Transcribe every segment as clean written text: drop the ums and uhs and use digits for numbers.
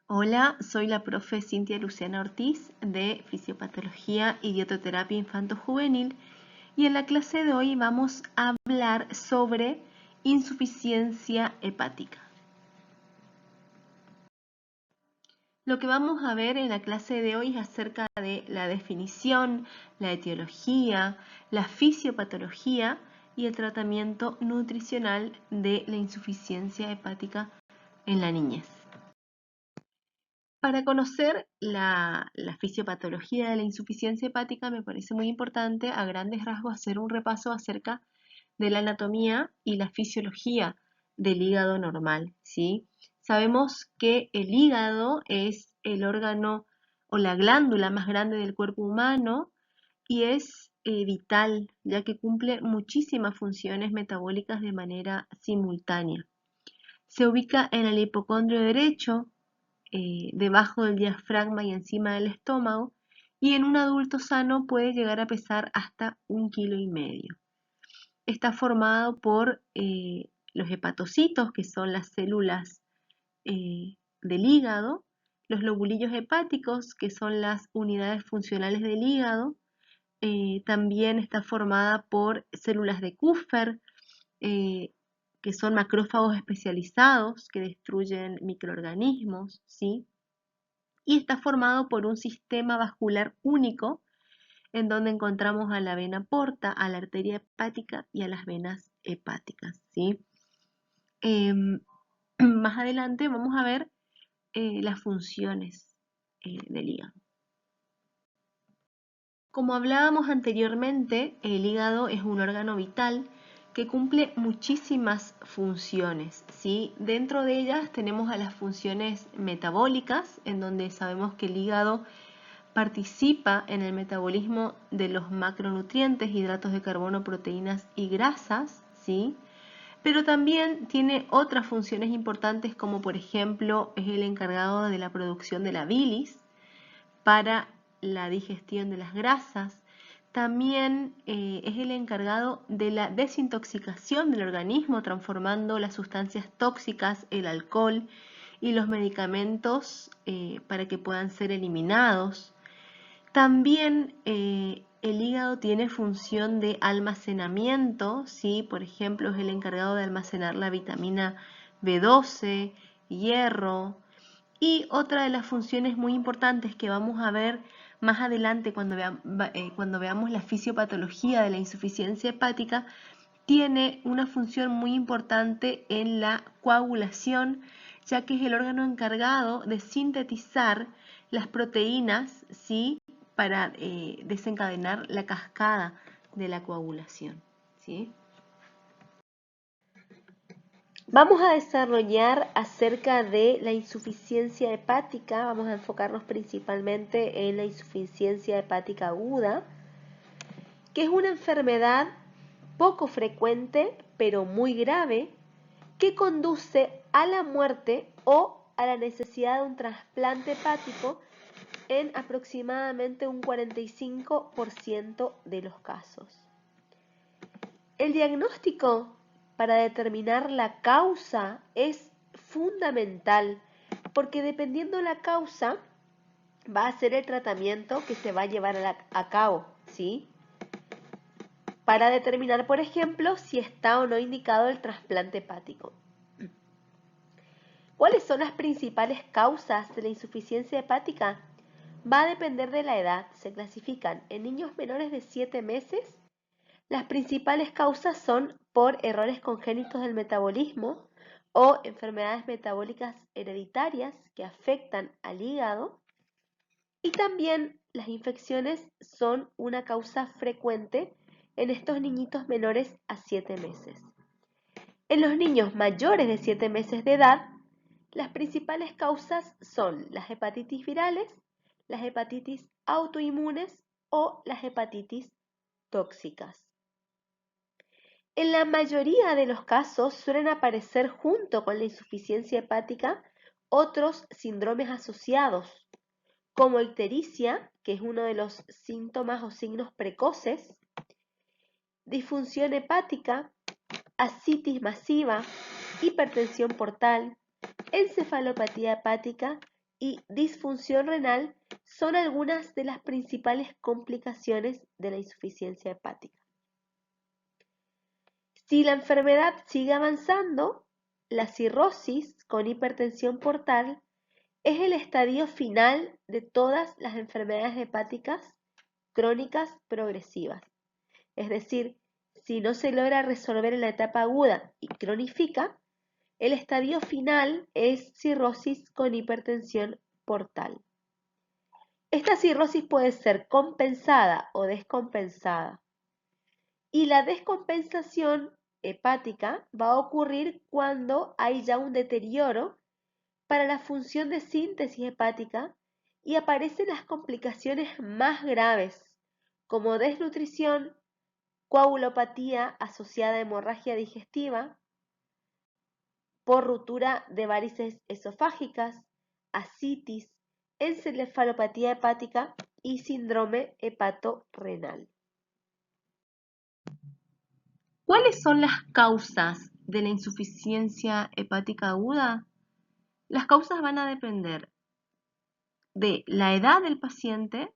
Hola, soy la profe Cintia Luciana Ortiz de Fisiopatología y Dietoterapia Infanto-Juvenil y en la clase de hoy vamos a hablar sobre insuficiencia hepática. Lo que vamos a ver en la clase de hoy es acerca de la definición, la etiología, la fisiopatología y el tratamiento nutricional de la insuficiencia hepática en la niñez. Para conocer la fisiopatología de la insuficiencia hepática me parece muy importante a grandes rasgos hacer un repaso acerca de la anatomía y la fisiología del hígado normal, ¿sí? Sabemos que el hígado es el órgano o la glándula más grande del cuerpo humano y es vital, ya que cumple muchísimas funciones metabólicas de manera simultánea. Se ubica en el hipocondrio derecho, debajo del diafragma y encima del estómago, y en un adulto sano puede llegar a pesar hasta 1,5 kg. Está formado por los hepatocitos, que son las células del hígado, los lobulillos hepáticos, que son las unidades funcionales del hígado. También está formada por células de Kupffer, eh, que son macrófagos especializados que destruyen microorganismos, ¿sí? Y está formado por un sistema vascular único en donde encontramos a la vena porta, a la arteria hepática y a las venas hepáticas, ¿sí? Más adelante vamos a ver las funciones del hígado. Como hablábamos anteriormente, el hígado es un órgano vital que cumple muchísimas funciones, ¿sí? Dentro de ellas tenemos a las funciones metabólicas, en donde sabemos que el hígado participa en el metabolismo de los macronutrientes, hidratos de carbono, proteínas y grasas, ¿sí? Pero también tiene otras funciones importantes como por ejemplo es el encargado de la producción de la bilis para la digestión de las grasas. También es el encargado de la desintoxicación del organismo, transformando las sustancias tóxicas, el alcohol y los medicamentos para que puedan ser eliminados. También el hígado tiene función de almacenamiento, ¿sí? Por ejemplo, es el encargado de almacenar la vitamina B12, hierro. Y otra de las funciones muy importantes que vamos a ver más adelante cuando veamos la fisiopatología de la insuficiencia hepática, tiene una función muy importante en la coagulación, ya que es el órgano encargado de sintetizar las proteínas, ¿sí? Para desencadenar la cascada de la coagulación, ¿sí? Vamos a desarrollar acerca de la insuficiencia hepática, vamos a enfocarnos principalmente en la insuficiencia hepática aguda, que es una enfermedad poco frecuente pero muy grave que conduce a la muerte o a la necesidad de un trasplante hepático en aproximadamente un 45% de los casos. El diagnóstico para determinar la causa es fundamental porque dependiendo de la causa va a ser el tratamiento que se va a llevar a cabo, ¿sí? Para determinar, por ejemplo, si está o no indicado el trasplante hepático. ¿Cuáles son las principales causas de la insuficiencia hepática? Va a depender de la edad. Se clasifican en niños menores de 7 meses. Las principales causas son por errores congénitos del metabolismo o enfermedades metabólicas hereditarias que afectan al hígado. Y también las infecciones son una causa frecuente en estos niñitos menores a 7 meses. En los niños mayores de 7 meses de edad, las principales causas son las hepatitis virales, las hepatitis autoinmunes o las hepatitis tóxicas. En la mayoría de los casos suelen aparecer junto con la insuficiencia hepática otros síndromes asociados, como ictericia, que es uno de los síntomas o signos precoces, disfunción hepática, ascitis masiva, hipertensión portal, encefalopatía hepática y disfunción renal son algunas de las principales complicaciones de la insuficiencia hepática. Si la enfermedad sigue avanzando, la cirrosis con hipertensión portal es el estadio final de todas las enfermedades hepáticas crónicas progresivas. Es decir, si no se logra resolver en la etapa aguda y cronifica, el estadio final es cirrosis con hipertensión portal. Esta cirrosis puede ser compensada o descompensada. Y la descompensación hepática va a ocurrir cuando hay ya un deterioro para la función de síntesis hepática y aparecen las complicaciones más graves, como desnutrición, coagulopatía asociada a hemorragia digestiva, por ruptura de varices esofágicas, ascitis, encefalopatía hepática y síndrome hepatorrenal. ¿Cuáles son las causas de la insuficiencia hepática aguda? Las causas van a depender de la edad del paciente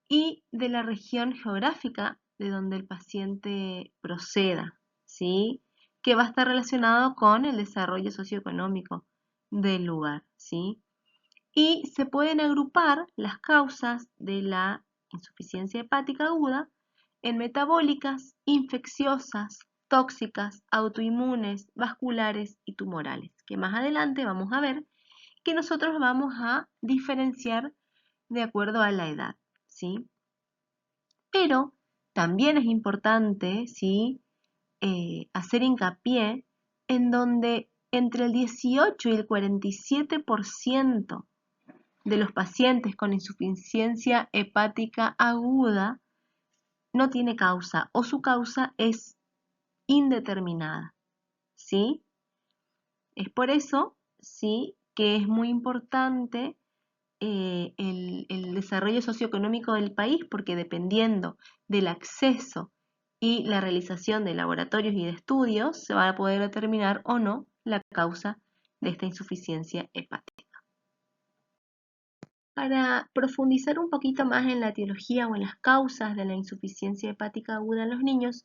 y de la región geográfica de donde el paciente proceda, ¿sí? Que va a estar relacionado con el desarrollo socioeconómico del lugar, ¿sí? Y se pueden agrupar las causas de la insuficiencia hepática aguda en metabólicas, infecciosas, tóxicas, autoinmunes, vasculares y tumorales, que más adelante vamos a ver que nosotros vamos a diferenciar de acuerdo a la edad, ¿sí? Pero también es importante, ¿sí? Hacer hincapié en donde entre el 18 y el 47% de los pacientes con insuficiencia hepática aguda no tiene causa o su causa es indeterminada, ¿sí? Es por eso, ¿sí? Que es muy importante el desarrollo socioeconómico del país, porque dependiendo del acceso y la realización de laboratorios y de estudios, se va a poder determinar o no la causa de esta insuficiencia hepática. Para profundizar un poquito más en la etiología o en las causas de la insuficiencia hepática aguda en los niños,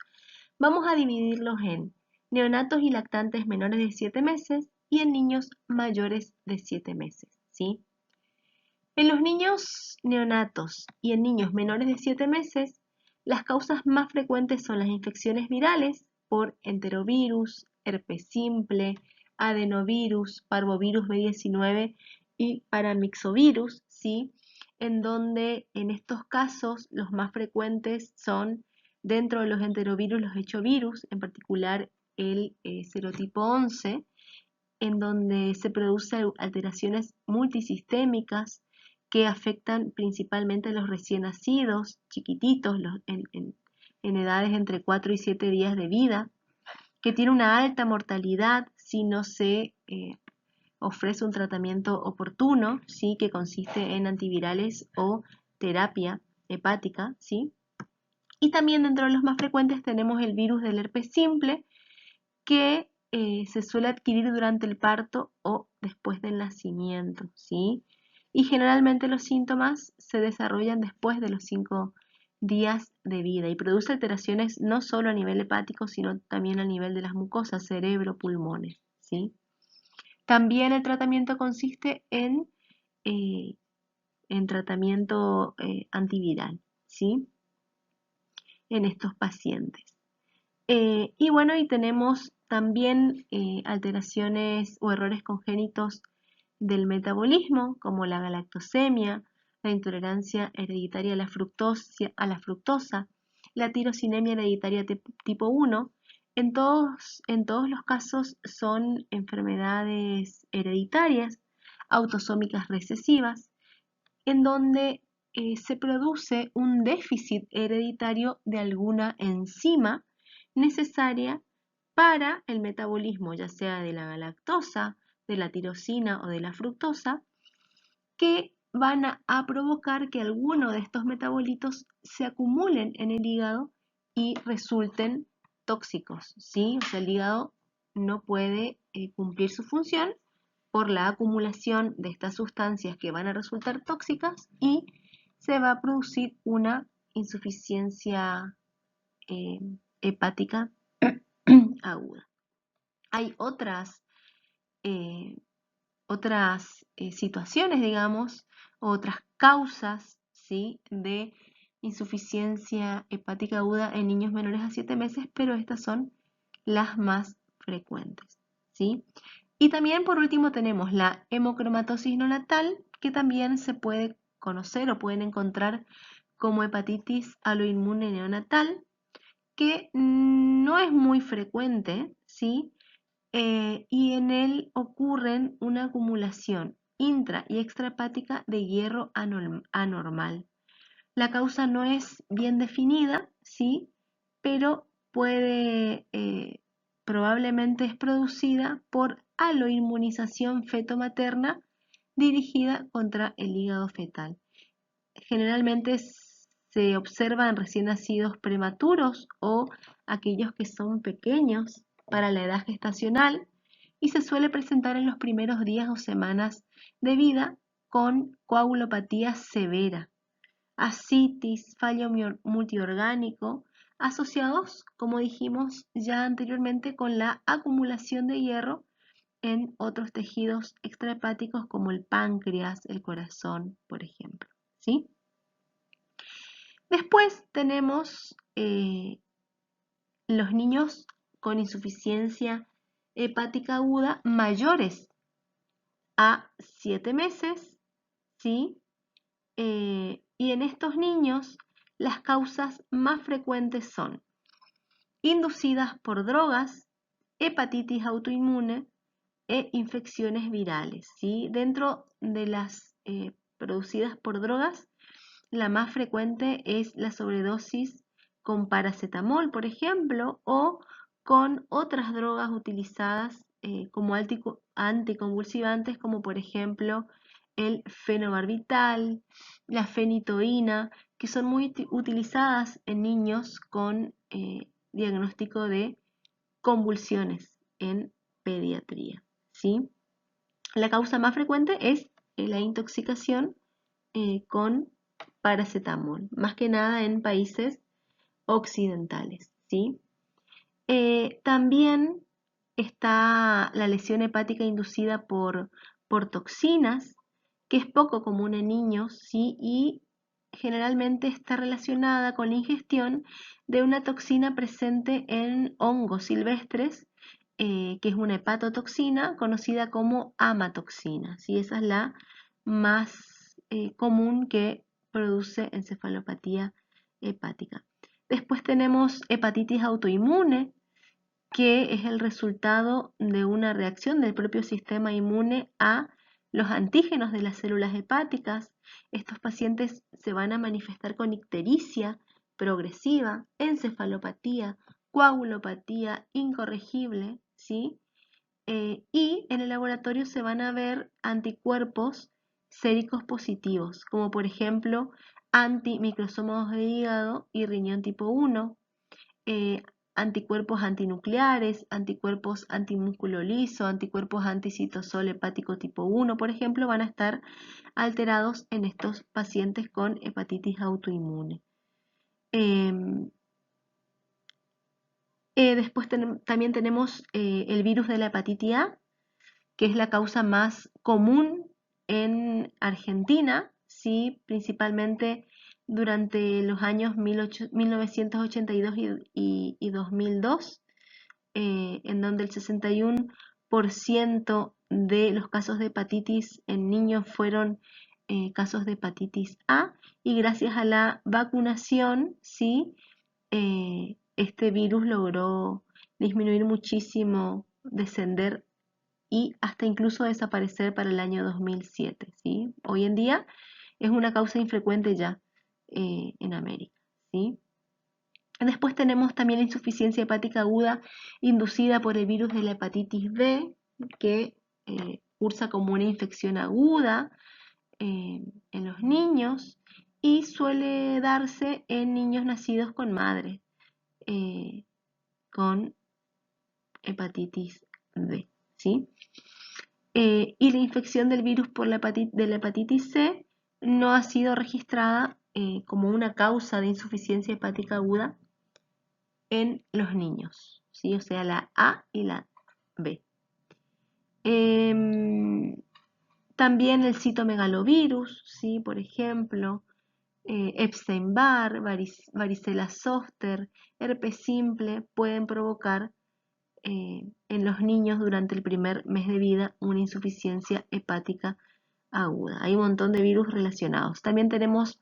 vamos a dividirlos en neonatos y lactantes menores de 7 meses y en niños mayores de 7 meses, ¿sí? En los niños neonatos y en niños menores de 7 meses, las causas más frecuentes son las infecciones virales por enterovirus, herpes simple, adenovirus, parvovirus B19 y paramyxovirus, ¿sí? En donde en estos casos los más frecuentes son dentro de los enterovirus los hechovirus, en particular el serotipo 11, en donde se producen alteraciones multisistémicas que afectan principalmente a los recién nacidos, chiquititos, en edades entre 4 y 7 días de vida, que tiene una alta mortalidad si no se ofrece un tratamiento oportuno, ¿sí? Que consiste en antivirales o terapia hepática, ¿sí? Y también dentro de los más frecuentes tenemos el virus del herpes simple, que se suele adquirir durante el parto o después del nacimiento, ¿sí? Y generalmente los síntomas se desarrollan después de los 5 días de vida y produce alteraciones no solo a nivel hepático, sino también a nivel de las mucosas, cerebro, pulmones, ¿sí? También el tratamiento consiste en tratamiento antiviral, ¿sí? En estos pacientes. Y bueno, y tenemos también alteraciones o errores congénitos del metabolismo, como la galactosemia, la intolerancia hereditaria a la fructosa, la tirosinemia hereditaria tipo 1. En todos los casos son enfermedades hereditarias, autosómicas recesivas, en donde se produce un déficit hereditario de alguna enzima necesaria para el metabolismo, ya sea de la galactosa, de la tirosina o de la fructosa, que van a provocar que alguno de estos metabolitos se acumulen en el hígado y resulten tóxicos, ¿sí? O sea, el hígado no puede cumplir su función por la acumulación de estas sustancias que van a resultar tóxicas y se va a producir una insuficiencia hepática aguda. Hay otras situaciones, digamos, otras causas, ¿sí?, de insuficiencia hepática aguda en niños menores a 7 meses, pero estas son las más frecuentes, ¿sí? Y también, por último, tenemos la hemocromatosis neonatal, que también se puede conocer o pueden encontrar como hepatitis aloinmune neonatal, que no es muy frecuente, ¿sí? Y en él ocurren una acumulación intra y extrahepática de hierro anormal. La causa no es bien definida, ¿sí?, pero probablemente es producida por aloinmunización fetomaterna dirigida contra el hígado fetal. Generalmente se observa en recién nacidos prematuros o aquellos que son pequeños para la edad gestacional y se suele presentar en los primeros días o semanas de vida con coagulopatía severa, ascitis, fallo multiorgánico, asociados, como dijimos ya anteriormente, con la acumulación de hierro en otros tejidos extrahepáticos como el páncreas, el corazón, por ejemplo, ¿sí? Después tenemos los niños con insuficiencia hepática aguda mayores a 7 meses, ¿sí? Y en estos niños las causas más frecuentes son inducidas por drogas, hepatitis autoinmune e infecciones virales, ¿sí? Dentro de las producidas por drogas, la más frecuente es la sobredosis con paracetamol, por ejemplo, o con otras drogas utilizadas como anticonvulsivantes, como por ejemplo el fenobarbital, la fenitoína, que son muy utilizadas en niños con diagnóstico de convulsiones en pediatría, ¿sí? La causa más frecuente es la intoxicación con paracetamol, más que nada en países occidentales, ¿sí? También está la lesión hepática inducida por toxinas, que es poco común en niños, ¿sí? Y generalmente está relacionada con la ingestión de una toxina presente en hongos silvestres, que es una hepatotoxina conocida como amatoxina, ¿sí? Esa es la más común que produce encefalopatía hepática. Después tenemos hepatitis autoinmune, que es el resultado de una reacción del propio sistema inmune a los antígenos de las células hepáticas. Estos pacientes se van a manifestar con ictericia progresiva, encefalopatía, coagulopatía incorregible, ¿sí? Y en el laboratorio se van a ver anticuerpos séricos positivos, como por ejemplo antimicrosómagos de hígado y riñón tipo 1, anticuerpos antinucleares, anticuerpos antimúsculo liso, anticuerpos anticitosol hepático tipo 1, por ejemplo, van a estar alterados en estos pacientes con hepatitis autoinmune. Después también tenemos el virus de la hepatitis A, que es la causa más común en Argentina, ¿sí? Principalmente durante los años 1982 y 2002, en donde el 61% de los casos de hepatitis en niños fueron casos de hepatitis A, y gracias a la vacunación, ¿sí? Este virus logró disminuir muchísimo, descender y hasta incluso desaparecer para el año 2007, ¿sí? Hoy en día es una causa infrecuente ya en América, ¿sí? Después tenemos también la insuficiencia hepática aguda inducida por el virus de la hepatitis B, que cursa como una infección aguda en los niños y suele darse en niños nacidos con madre con hepatitis B, ¿sí? y la infección del virus por de la hepatitis C no ha sido registrada como una causa de insuficiencia hepática aguda en los niños, ¿sí? O sea, la A y la B. También el citomegalovirus, ¿sí? Por ejemplo, Epstein-Barr, varicela zoster, herpes simple, pueden provocar en los niños durante el primer mes de vida una insuficiencia hepática aguda. Hay un montón de virus relacionados. También tenemos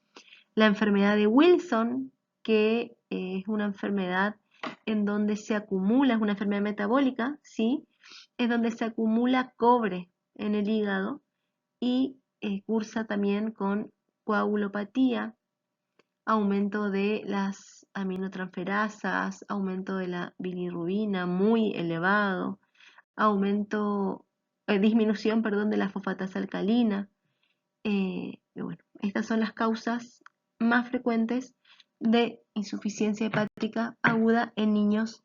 la enfermedad de Wilson, que es una enfermedad en donde se acumula, es una enfermedad metabólica, ¿sí? Es donde se acumula cobre en el hígado y cursa también con coagulopatía, aumento de las aminotransferasas, aumento de la bilirrubina muy elevado, disminución, perdón, de la fosfatasa alcalina. Bueno, estas son las causas más frecuentes de insuficiencia hepática aguda en niños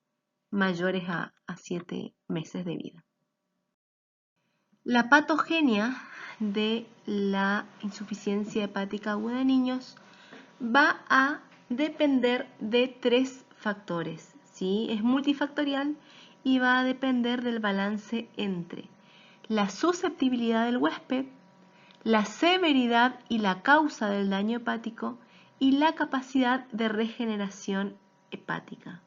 mayores a 7 meses de vida. La patogenia de la insuficiencia hepática aguda en niños va a depender de 3 factores, ¿sí? Es multifactorial y va a depender del balance entre la susceptibilidad del huésped, la severidad y la causa del daño hepático y la capacidad de regeneración hepática.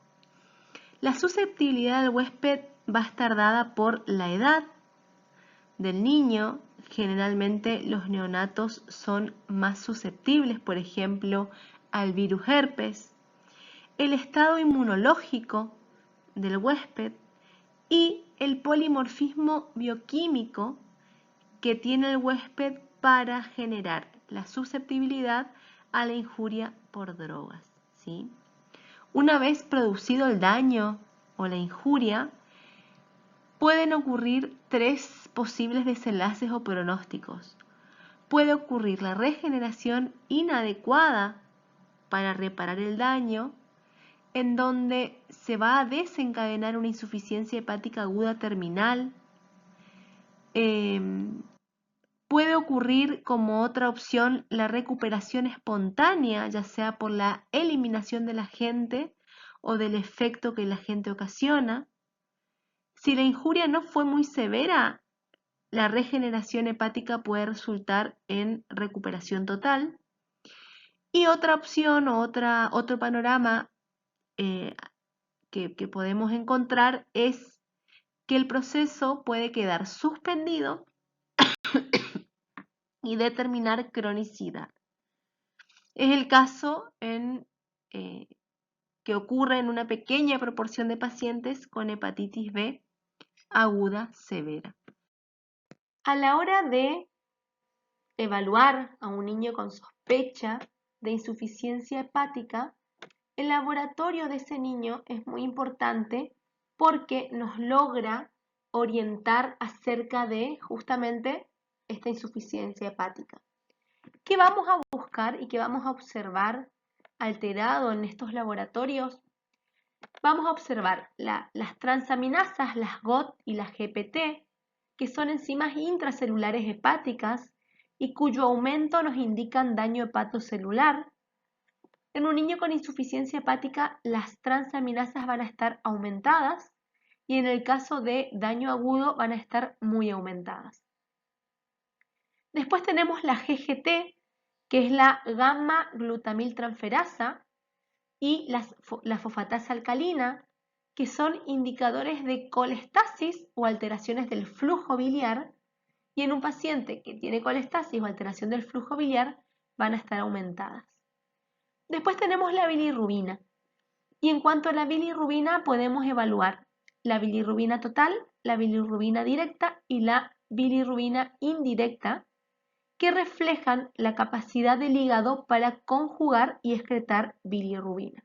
La susceptibilidad del huésped va a estar dada por la edad del niño. Generalmente los neonatos son más susceptibles, por ejemplo, al virus herpes, el estado inmunológico del huésped y el polimorfismo bioquímico que tiene el huésped para generar la susceptibilidad a la injuria por drogas, ¿sí? Una vez producido el daño o la injuria, pueden ocurrir 3 posibles desenlaces o pronósticos. Puede ocurrir la regeneración inadecuada para reparar el daño, en donde se va a desencadenar una insuficiencia hepática aguda terminal. Puede ocurrir como otra opción la recuperación espontánea, ya sea por la eliminación del agente o del efecto que el agente ocasiona. Si la injuria no fue muy severa, la regeneración hepática puede resultar en recuperación total. Y otra opción o otro panorama que podemos encontrar es que el proceso puede quedar suspendido y determinar cronicidad. Es el caso que ocurre en una pequeña proporción de pacientes con hepatitis B aguda severa. A la hora de evaluar a un niño con sospecha de insuficiencia hepática, el laboratorio de ese niño es muy importante porque nos logra orientar acerca de justamente esta insuficiencia hepática. ¿Qué vamos a buscar y qué vamos a observar alterado en estos laboratorios? Vamos a observar las transaminasas, las GOT y las GPT, que son enzimas intracelulares hepáticas y cuyo aumento nos indican daño hepatocelular. En un niño con insuficiencia hepática, las transaminasas van a estar aumentadas y en el caso de daño agudo van a estar muy aumentadas. Después tenemos la GGT, que es la gamma glutamiltransferasa, y la fosfatasa alcalina, que son indicadores de colestasis o alteraciones del flujo biliar, y en un paciente que tiene colestasis o alteración del flujo biliar van a estar aumentadas. Después tenemos la bilirrubina, y en cuanto a la bilirrubina podemos evaluar la bilirrubina total, la bilirrubina directa y la bilirrubina indirecta, que reflejan la capacidad del hígado para conjugar y excretar bilirrubina.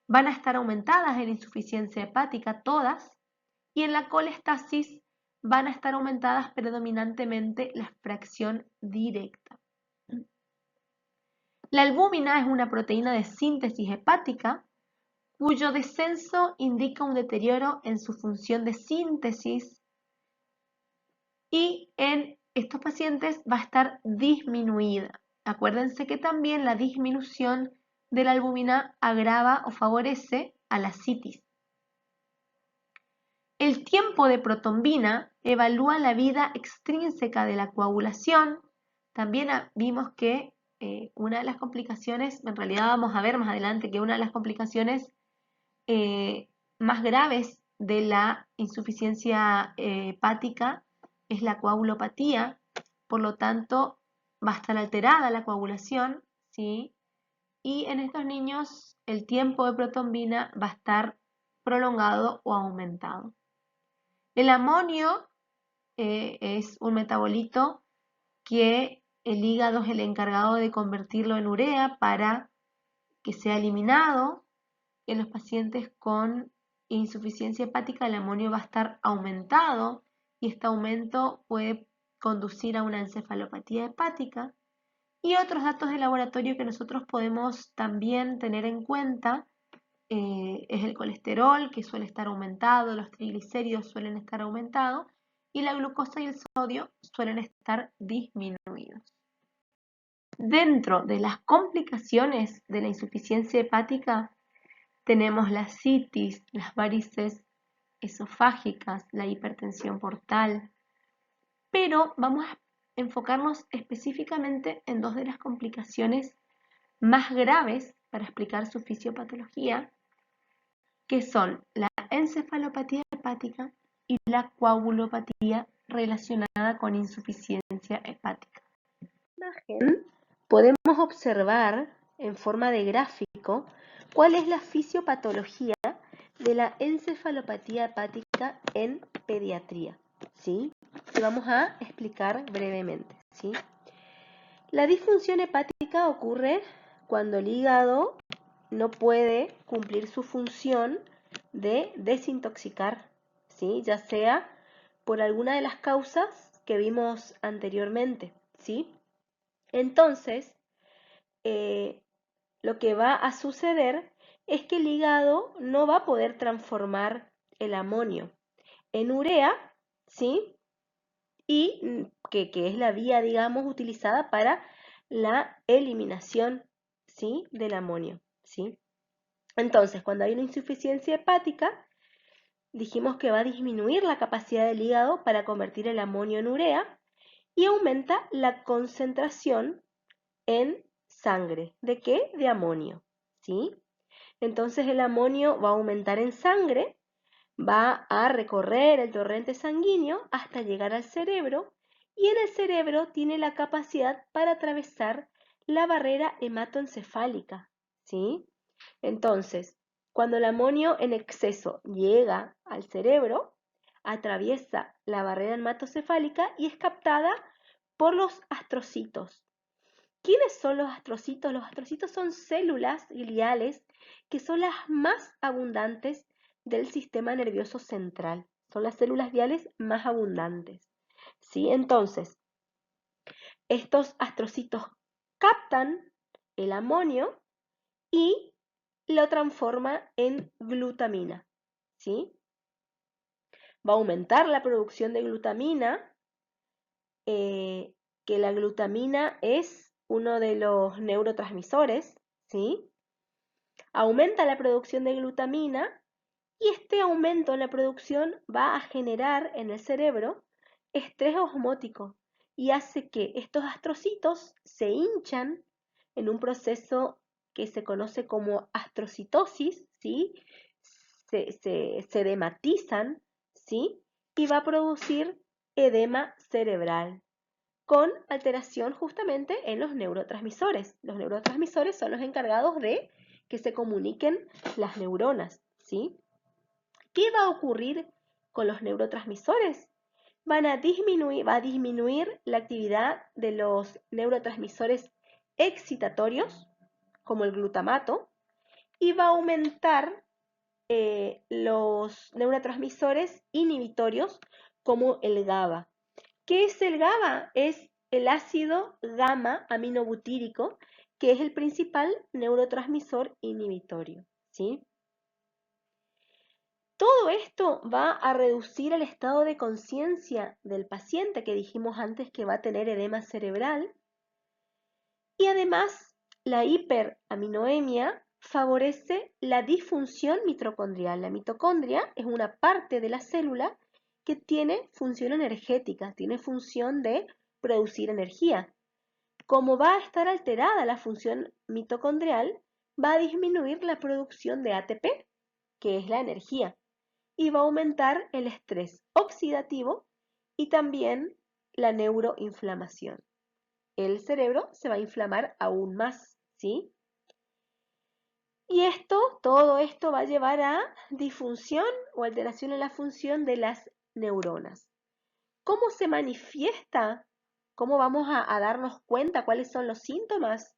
Van a estar aumentadas en insuficiencia hepática todas, y en la colestasis van a estar aumentadas predominantemente la fracción directa. La albúmina es una proteína de síntesis hepática cuyo descenso indica un deterioro en su función de síntesis y en estos pacientes va a estar disminuida. Acuérdense que también la disminución de la albúmina agrava o favorece a la citis. El tiempo de protombina evalúa la vida extrínseca de la coagulación. También vimos que una de las complicaciones, en realidad vamos a ver más adelante que una de las complicaciones más graves de la insuficiencia hepática es la coagulopatía, por lo tanto va a estar alterada la coagulación, ¿sí? Y en estos niños el tiempo de protombina va a estar prolongado o aumentado. El amonio es un metabolito que el hígado es el encargado de convertirlo en urea para que sea eliminado. En los pacientes con insuficiencia hepática el amonio va a estar aumentado y este aumento puede conducir a una encefalopatía hepática. Y otros datos de laboratorio que nosotros podemos también tener en cuenta es el colesterol, que suele estar aumentado, los triglicéridos suelen estar aumentados y la glucosa y el sodio suelen estar disminuidos. Dentro de las complicaciones de la insuficiencia hepática tenemos la citis, las varices esofágicas, la hipertensión portal, pero vamos a enfocarnos específicamente en dos de las complicaciones más graves para explicar su fisiopatología, que son la encefalopatía hepática y la coagulopatía relacionada con insuficiencia hepática. En la imagen podemos observar en forma de gráfico cuál es la fisiopatología de la encefalopatía hepática en pediatría, ¿sí? Que vamos a explicar brevemente, ¿sí? La disfunción hepática ocurre cuando el hígado no puede cumplir su función de desintoxicar, ¿sí? Ya sea por alguna de las causas que vimos anteriormente, ¿sí? Entonces, lo que va a suceder es que el hígado no va a poder transformar el amonio en urea, ¿sí? Y que es la vía, digamos, utilizada para la eliminación, ¿sí? Del amonio, ¿sí? Entonces, cuando hay una insuficiencia hepática, dijimos que va a disminuir la capacidad del hígado para convertir el amonio en urea y aumenta la concentración en sangre. ¿De qué? De amonio, ¿sí? Entonces el amonio va a aumentar en sangre, va a recorrer el torrente sanguíneo hasta llegar al cerebro y en el cerebro tiene la capacidad para atravesar la barrera hematoencefálica, ¿sí? Entonces, cuando el amonio en exceso llega al cerebro, atraviesa la barrera hematocefálica y es captada por los astrocitos. ¿Quiénes son los astrocitos? Los astrocitos son células gliales que son las más abundantes del sistema nervioso central. Son las células gliales más abundantes, ¿sí? Entonces, estos astrocitos captan el amonio y lo transforma en glutamina, ¿sí? Va a aumentar la producción de glutamina, que la glutamina es uno de los neurotransmisores, ¿sí? Aumenta la producción de glutamina y este aumento en la producción va a generar en el cerebro estrés osmótico y hace que estos astrocitos se hinchan en un proceso que se conoce como astrocitosis, ¿sí? Se edematizan, ¿sí? Y va a producir edema cerebral con alteración justamente en los neurotransmisores. Los neurotransmisores son los encargados de que se comuniquen las neuronas, ¿sí? ¿Qué va a ocurrir con los neurotransmisores? Va a disminuir la actividad de los neurotransmisores excitatorios, como el glutamato, y va a aumentar los neurotransmisores inhibitorios, como el GABA. ¿Qué es el GABA? Es el ácido gamma aminobutírico, que es el principal neurotransmisor inhibitorio, ¿sí? Todo esto va a reducir el estado de conciencia del paciente que dijimos antes que va a tener edema cerebral. Y además, la hiperaminoemia favorece la disfunción mitocondrial. La mitocondria es una parte de la célula que tiene función energética, tiene función de producir energía. Como va a estar alterada la función mitocondrial, va a disminuir la producción de ATP, que es la energía, y va a aumentar el estrés oxidativo y también la neuroinflamación. El cerebro se va a inflamar aún más, ¿sí? Y todo esto va a llevar a disfunción o alteración en la función de las neuronas. ¿Cómo se manifiesta? ¿Cómo vamos a darnos cuenta cuáles son los síntomas?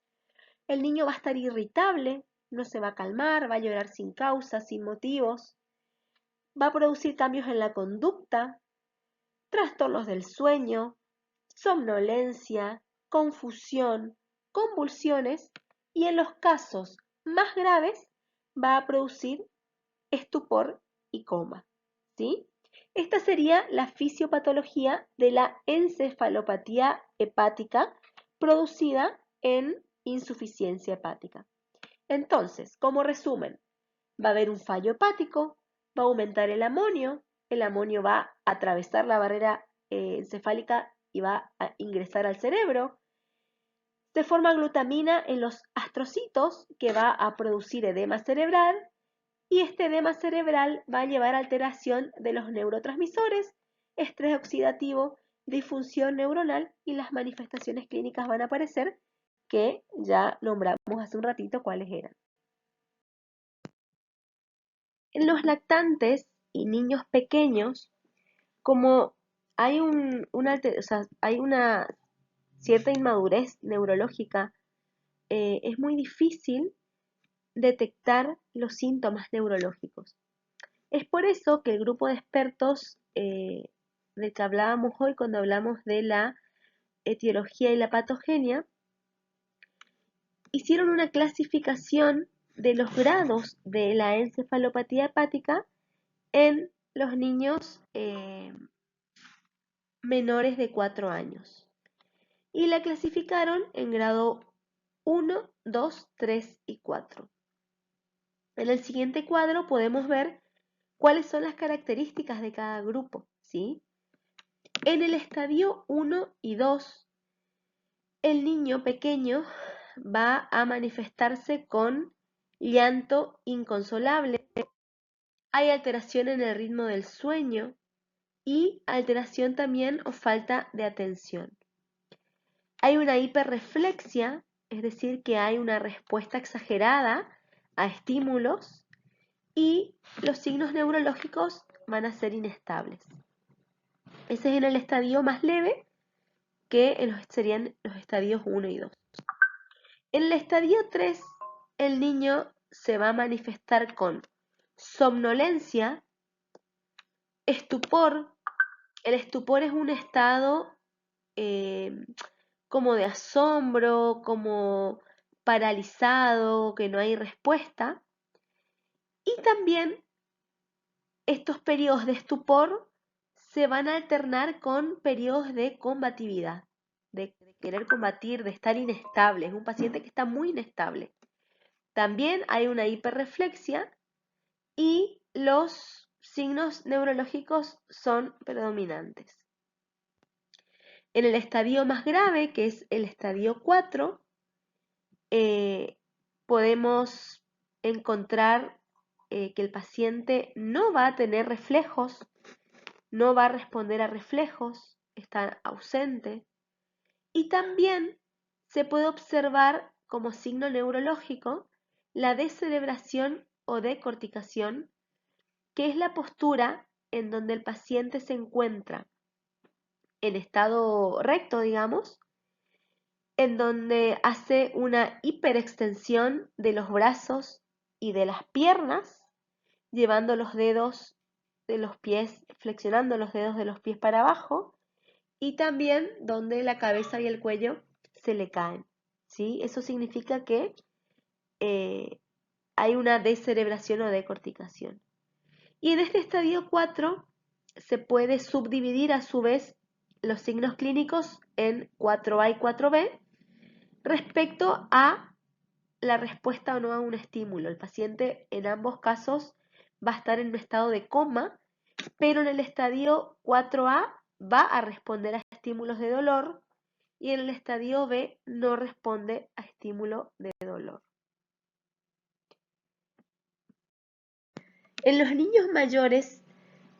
El niño va a estar irritable, no se va a calmar, va a llorar sin causa, sin motivos, va a producir cambios en la conducta, trastornos del sueño, somnolencia, confusión, convulsiones y en los casos más graves va a producir estupor y coma, ¿sí? Esta sería la fisiopatología de la encefalopatía hepática producida en insuficiencia hepática. Entonces, como resumen, va a haber un fallo hepático, va a aumentar el amonio va a atravesar la barrera encefálica y va a ingresar al cerebro. Se forma glutamina en los astrocitos que va a producir edema cerebral y este edema cerebral va a llevar a alteración de los neurotransmisores, estrés oxidativo, disfunción neuronal y las manifestaciones clínicas van a aparecer que ya nombramos hace un ratito cuáles eran. En los lactantes y niños pequeños, como hay hay una cierta inmadurez neurológica, es muy difícil detectar los síntomas neurológicos. Es por eso que el grupo de expertos del que hablábamos hoy cuando hablamos de la etiología y la patogenia, hicieron una clasificación de los grados de la encefalopatía hepática en los niños menores de 4 años. Y la clasificaron en grado 1, 2, 3 y 4. En el siguiente cuadro podemos ver cuáles son las características de cada grupo, ¿sí? En el estadio 1 y 2, el niño pequeño va a manifestarse con llanto inconsolable, hay alteración en el ritmo del sueño y alteración también o falta de atención. Hay una hiperreflexia, es decir, que hay una respuesta exagerada a estímulos y los signos neurológicos van a ser inestables. Ese es en el estadio más leve, que serían los estadios 1 y 2. En el estadio 3, el niño se va a manifestar con somnolencia, estupor. El estupor es un estado como de asombro, como paralizado, que no hay respuesta. Y también estos periodos de estupor se van a alternar con periodos de combatividad, de querer combatir, de estar inestable. Es un paciente que está muy inestable. También hay una hiperreflexia y los signos neurológicos son predominantes. En el estadio más grave, que es el estadio 4, podemos encontrar que el paciente no va a tener reflejos, no va a responder a reflejos, está ausente. Y también se puede observar como signo neurológico la descerebración o decorticación, que es la postura en donde el paciente se encuentra en estado recto, digamos, en donde hace una hiperextensión de los brazos y de las piernas, llevando los dedos de los pies, flexionando los dedos de los pies para abajo, y también donde la cabeza y el cuello se le caen, ¿sí? Eso significa que hay una descerebración o decorticación. Y en este estadio 4 se puede subdividir a su vez los signos clínicos en 4A y 4B respecto a la respuesta o no a un estímulo. El paciente en ambos casos va a estar en un estado de coma, pero en el estadio 4A va a responder a estímulos de dolor y en el estadio B no responde a estímulo de dolor. En los niños mayores,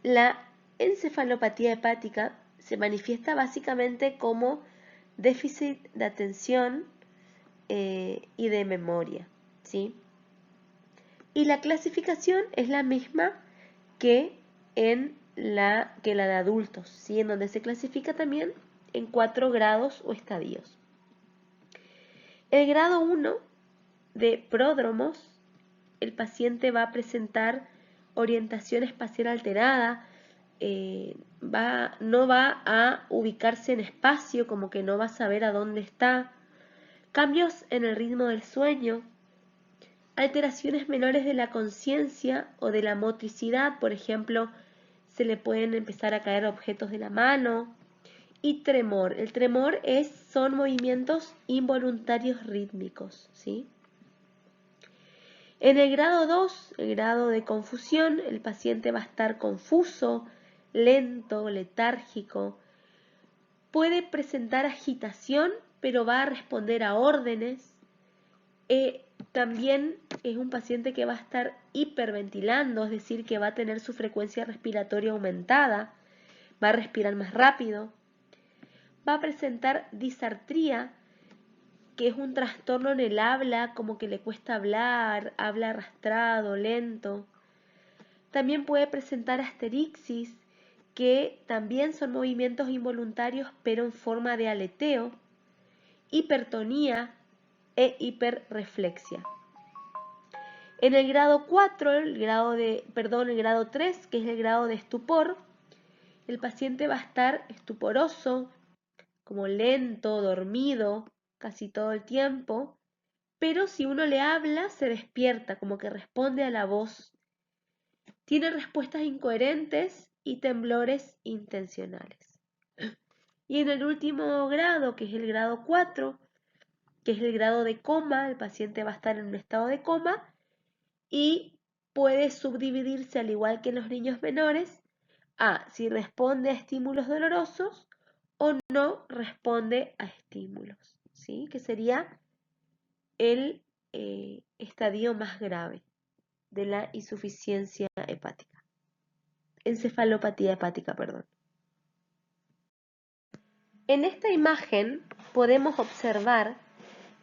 la encefalopatía hepática se manifiesta básicamente como déficit de atención y de memoria, ¿sí? Y la clasificación es la misma que la de adultos, ¿sí? En donde se clasifica también en 4 grados o estadios. El grado 1 de pródromos, el paciente va a presentar orientación espacial alterada, no va a ubicarse en espacio, como que no va a saber a dónde está, cambios en el ritmo del sueño, alteraciones menores de la conciencia o de la motricidad, por ejemplo, se le pueden empezar a caer objetos de la mano, y tremor. El tremor son movimientos involuntarios rítmicos, ¿sí? En el grado 2, el grado de confusión, el paciente va a estar confuso, lento, letárgico. Puede presentar agitación, pero va a responder a órdenes. También es un paciente que va a estar hiperventilando, es decir, que va a tener su frecuencia respiratoria aumentada, va a respirar más rápido. Va a presentar disartría, que es un trastorno en el habla, como que le cuesta hablar, habla arrastrado, lento. También puede presentar asterixis, que también son movimientos involuntarios pero en forma de aleteo, hipertonía e hiperreflexia. En el grado 4, el grado 3, que es el grado de estupor, el paciente va a estar estuporoso, como lento, dormido, casi todo el tiempo, pero si uno le habla se despierta, como que responde a la voz. Tiene respuestas incoherentes y temblores intencionales. Y en el último grado, que es el grado 4, que es el grado de coma, el paciente va a estar en un estado de coma y puede subdividirse, al igual que en los niños menores, a si responde a estímulos dolorosos o no responde a estímulos, ¿sí? Que sería el estadio más grave de la insuficiencia hepática. Encefalopatía hepática, perdón. En esta imagen podemos observar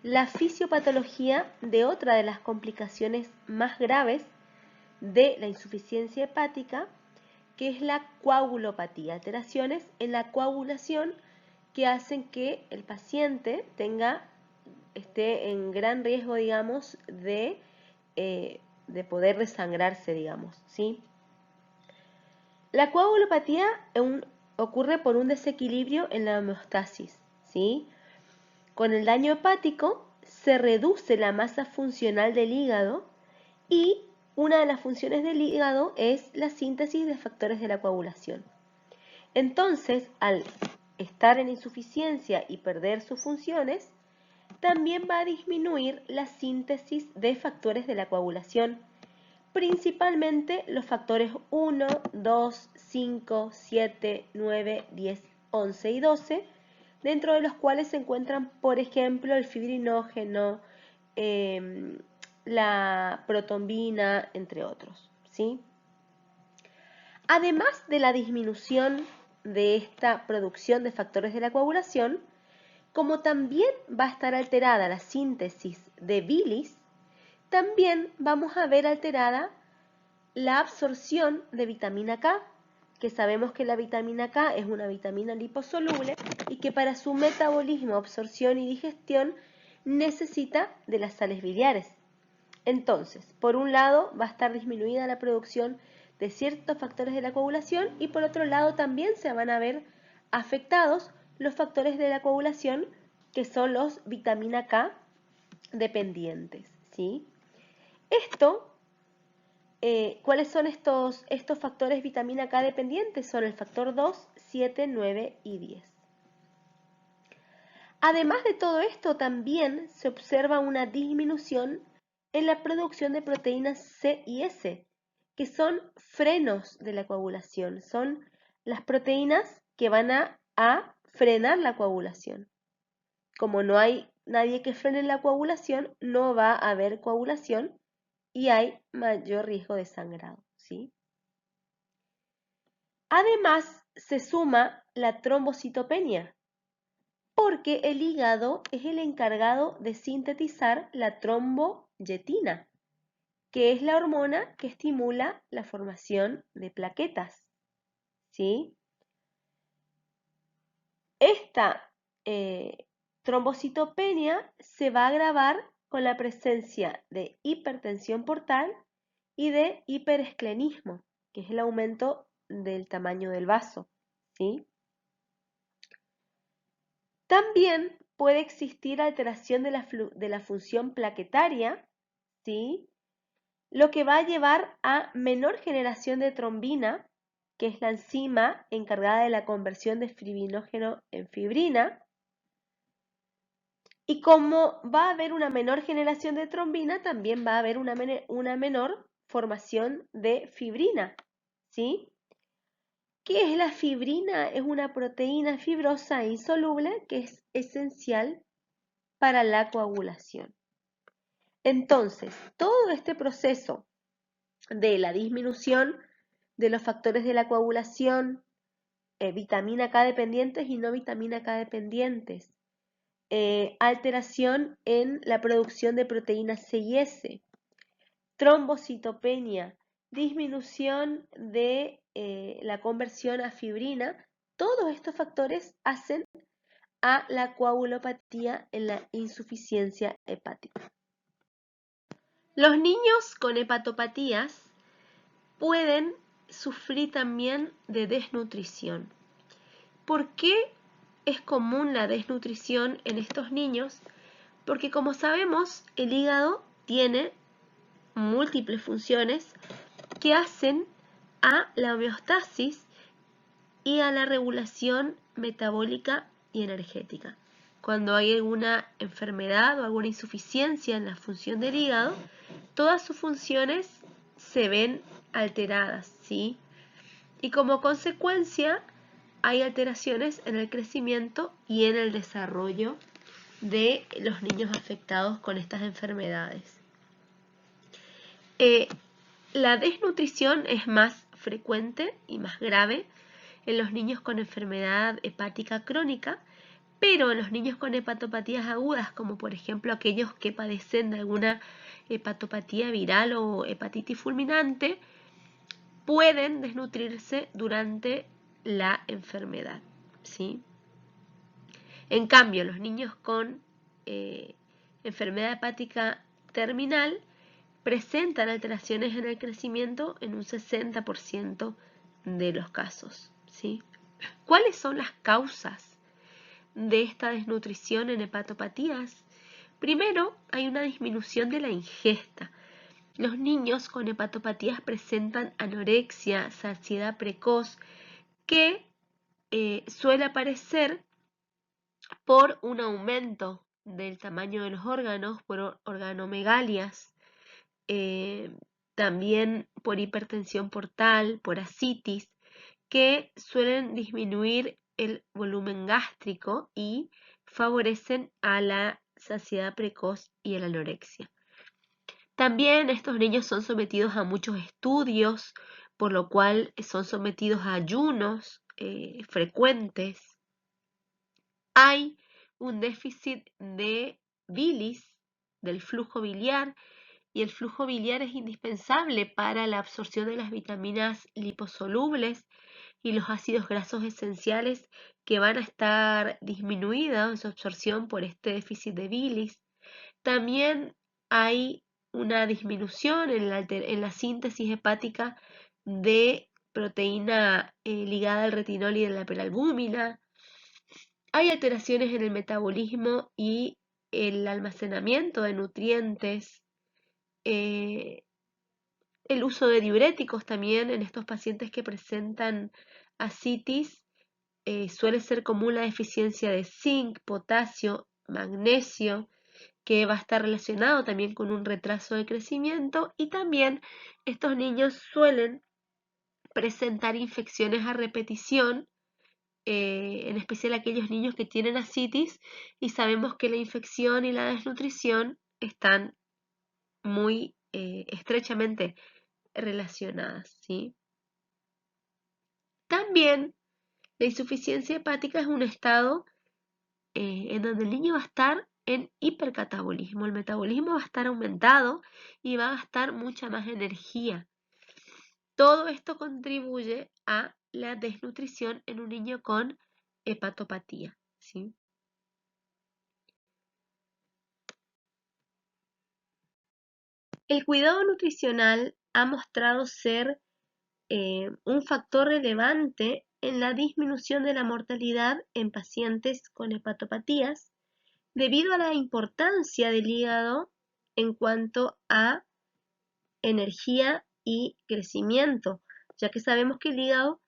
la fisiopatología de otra de las complicaciones más graves de la insuficiencia hepática, que es la coagulopatía, alteraciones en la coagulación que hacen que el paciente esté en gran riesgo, digamos, de poder desangrarse, digamos, ¿sí? La coagulopatía ocurre por un desequilibrio en la homeostasis, ¿sí? Con el daño hepático se reduce la masa funcional del hígado y una de las funciones del hígado es la síntesis de factores de la coagulación. Entonces, al estar en insuficiencia y perder sus funciones, también va a disminuir la síntesis de factores de la coagulación, principalmente los factores 1, 2, 5, 7, 9, 10, 11 y 12, dentro de los cuales se encuentran, por ejemplo, el fibrinógeno, la protombina, entre otros, ¿sí? Además de la disminución de esta producción de factores de la coagulación, como también va a estar alterada la síntesis de bilis, también vamos a ver alterada la absorción de vitamina K, que sabemos que la vitamina K es una vitamina liposoluble y que para su metabolismo, absorción y digestión necesita de las sales biliares. Entonces, por un lado va a estar disminuida la producción de ciertos factores de la coagulación y por otro lado también se van a ver afectados los factores de la coagulación que son los vitamina K dependientes, ¿sí? Esto ¿Cuáles son estos factores vitamina K dependientes? Son el factor 2, 7, 9 y 10. Además de todo esto, también se observa una disminución en la producción de proteínas C y S, que son frenos de la coagulación, son las proteínas que van a frenar la coagulación. Como no hay nadie que frene la coagulación, no va a haber coagulación y hay mayor riesgo de sangrado, ¿sí? Además, se suma la trombocitopenia, porque el hígado es el encargado de sintetizar la tromboyetina, que es la hormona que estimula la formación de plaquetas, ¿sí? Esta trombocitopenia se va a agravar con la presencia de hipertensión portal y de hiperesclenismo, que es el aumento del tamaño del vaso, ¿sí? También puede existir alteración de la función plaquetaria, ¿sí? Lo que va a llevar a menor generación de trombina, que es la enzima encargada de la conversión de fibrinógeno en fibrina. Y como va a haber una menor generación de trombina, también va a haber una menor formación de fibrina, ¿sí? ¿Qué es la fibrina? Es una proteína fibrosa e insoluble que es esencial para la coagulación. Entonces, todo este proceso de la disminución de los factores de la coagulación, vitamina K dependientes y no vitamina K dependientes, alteración en la producción de proteínas C y S, trombocitopenia, disminución de la conversión a fibrina, todos estos factores hacen a la coagulopatía en la insuficiencia hepática. Los niños con hepatopatías pueden sufrir también de desnutrición. ¿Por qué es común la desnutrición en estos niños? Porque como sabemos, el hígado tiene múltiples funciones que hacen a la homeostasis y a la regulación metabólica y energética. Cuando hay alguna enfermedad o alguna insuficiencia en la función del hígado, todas sus funciones se ven alteradas, ¿sí? Y como consecuencia hay alteraciones en el crecimiento y en el desarrollo de los niños afectados con estas enfermedades. La desnutrición es más frecuente y más grave en los niños con enfermedad hepática crónica, pero en los niños con hepatopatías agudas, como por ejemplo aquellos que padecen de alguna hepatopatía viral o hepatitis fulminante, pueden desnutrirse durante la enfermedad, ¿sí? En cambio, los niños con enfermedad hepática terminal presentan alteraciones en el crecimiento en un 60% de los casos, ¿sí? ¿Cuáles son las causas de esta desnutrición en hepatopatías? Primero, hay una disminución de la ingesta. Los niños con hepatopatías presentan anorexia, saciedad precoz, que suele aparecer por un aumento del tamaño de los órganos, por organomegalias, también por hipertensión portal, por ascitis, que suelen disminuir el volumen gástrico y favorecen a la saciedad precoz y a la anorexia. También estos niños son sometidos a muchos estudios, por lo cual son sometidos a ayunos frecuentes. Hay un déficit de bilis, del flujo biliar, y el flujo biliar es indispensable para la absorción de las vitaminas liposolubles y los ácidos grasos esenciales que van a estar disminuidos en su absorción por este déficit de bilis. También hay una disminución en la síntesis hepática de proteína ligada al retinol y de la peralbúmina. Hay alteraciones en el metabolismo y el almacenamiento de nutrientes. El uso de diuréticos también en estos pacientes que presentan ascitis suele ser común la deficiencia de zinc, potasio, magnesio, que va a estar relacionado también con un retraso de crecimiento, y también estos niños suelen presentar infecciones a repetición, en especial aquellos niños que tienen ascitis, y sabemos que la infección y la desnutrición están muy estrechamente relacionadas, ¿sí? También la insuficiencia hepática es un estado en donde el niño va a estar en hipercatabolismo, el metabolismo va a estar aumentado y va a gastar mucha más energía. Todo esto contribuye a la desnutrición en un niño con hepatopatía, ¿sí? El cuidado nutricional ha mostrado ser un factor relevante en la disminución de la mortalidad en pacientes con hepatopatías, debido a la importancia del hígado en cuanto a energía y crecimiento, ya que sabemos que el hígado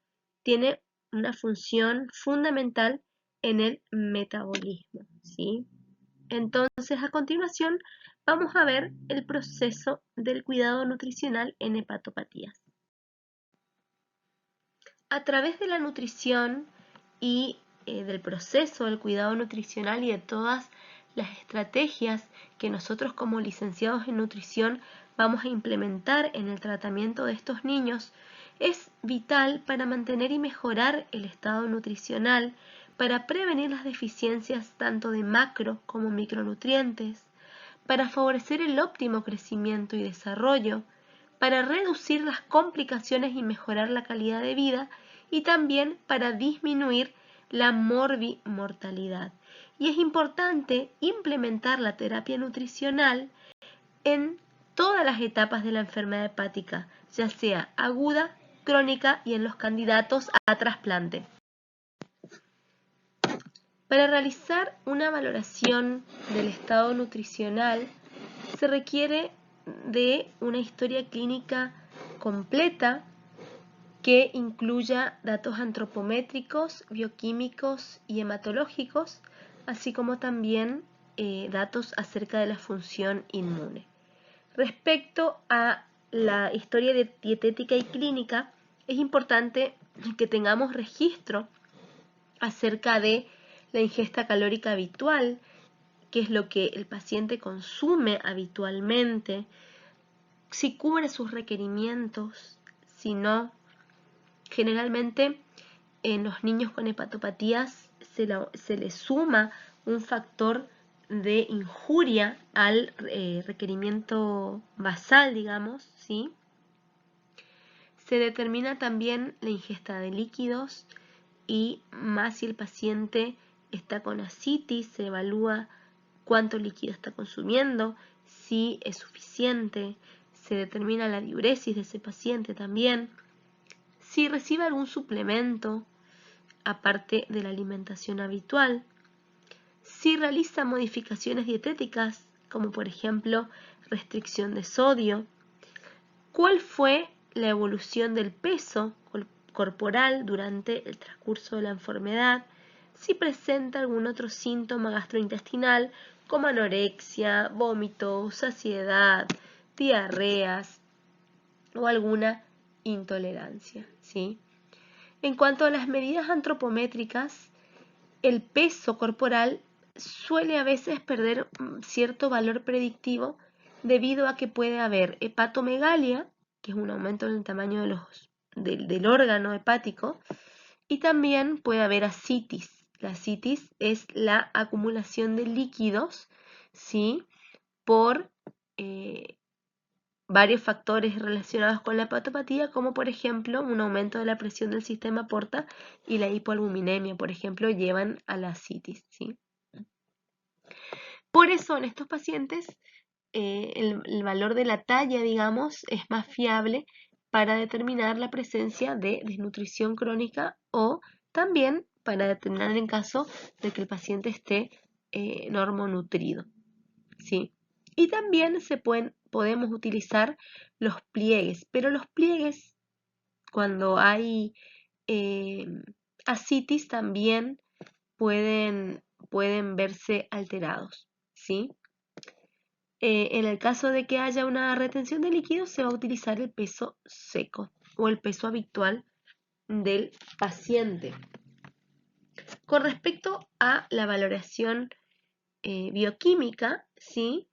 tiene una función fundamental en el metabolismo, ¿sí? Entonces, a continuación, vamos a ver el proceso del cuidado nutricional en hepatopatías. A través de la nutrición y del proceso del cuidado nutricional y de todas las estrategias que nosotros como licenciados en nutrición vamos a implementar en el tratamiento de estos niños, es vital para mantener y mejorar el estado nutricional, para prevenir las deficiencias tanto de macro como micronutrientes, para favorecer el óptimo crecimiento y desarrollo, para reducir las complicaciones y mejorar la calidad de vida, y también para disminuir la morbimortalidad. Y es importante implementar la terapia nutricional en todas las etapas de la enfermedad hepática, ya sea aguda, crónica y en los candidatos a trasplante. Para realizar una valoración del estado nutricional se requiere de una historia clínica completa que incluya datos antropométricos, bioquímicos y hematológicos, así como también datos acerca de la función inmune. Respecto a la historia dietética y clínica, es importante que tengamos registro acerca de la ingesta calórica habitual, qué es lo que el paciente consume habitualmente, si cubre sus requerimientos, si no. Generalmente en los niños con hepatopatías se le suma un factor de injuria al requerimiento basal, digamos, ¿sí? Se determina también la ingesta de líquidos, y más si el paciente está con ascitis, se evalúa cuánto líquido está consumiendo, si es suficiente, se determina la diuresis de ese paciente también, si recibe algún suplemento aparte de la alimentación habitual, si realiza modificaciones dietéticas, como por ejemplo restricción de sodio, cuál fue la evolución del peso corporal durante el transcurso de la enfermedad, si presenta algún otro síntoma gastrointestinal como anorexia, vómitos, saciedad, diarreas o alguna intolerancia, ¿sí? En cuanto a las medidas antropométricas, el peso corporal suele a veces perder cierto valor predictivo debido a que puede haber hepatomegalia, que es un aumento en el tamaño del órgano hepático, y también puede haber ascitis. La ascitis es la acumulación de líquidos, ¿sí?, por varios factores relacionados con la hepatopatía, como por ejemplo un aumento de la presión del sistema porta y la hipoalbuminemia, por ejemplo, llevan a la ascitis, ¿sí? Por eso en estos pacientes el valor de la talla, digamos, es más fiable para determinar la presencia de desnutrición crónica, o también para determinar en caso de que el paciente esté normonutrido, ¿sí? Y también se pueden podemos utilizar los pliegues, pero los pliegues, cuando hay ascitis, también pueden verse alterados, ¿sí? En el caso de que haya una retención de líquidos, se va a utilizar el peso seco o el peso habitual del paciente. Con respecto a la valoración bioquímica, ¿sí?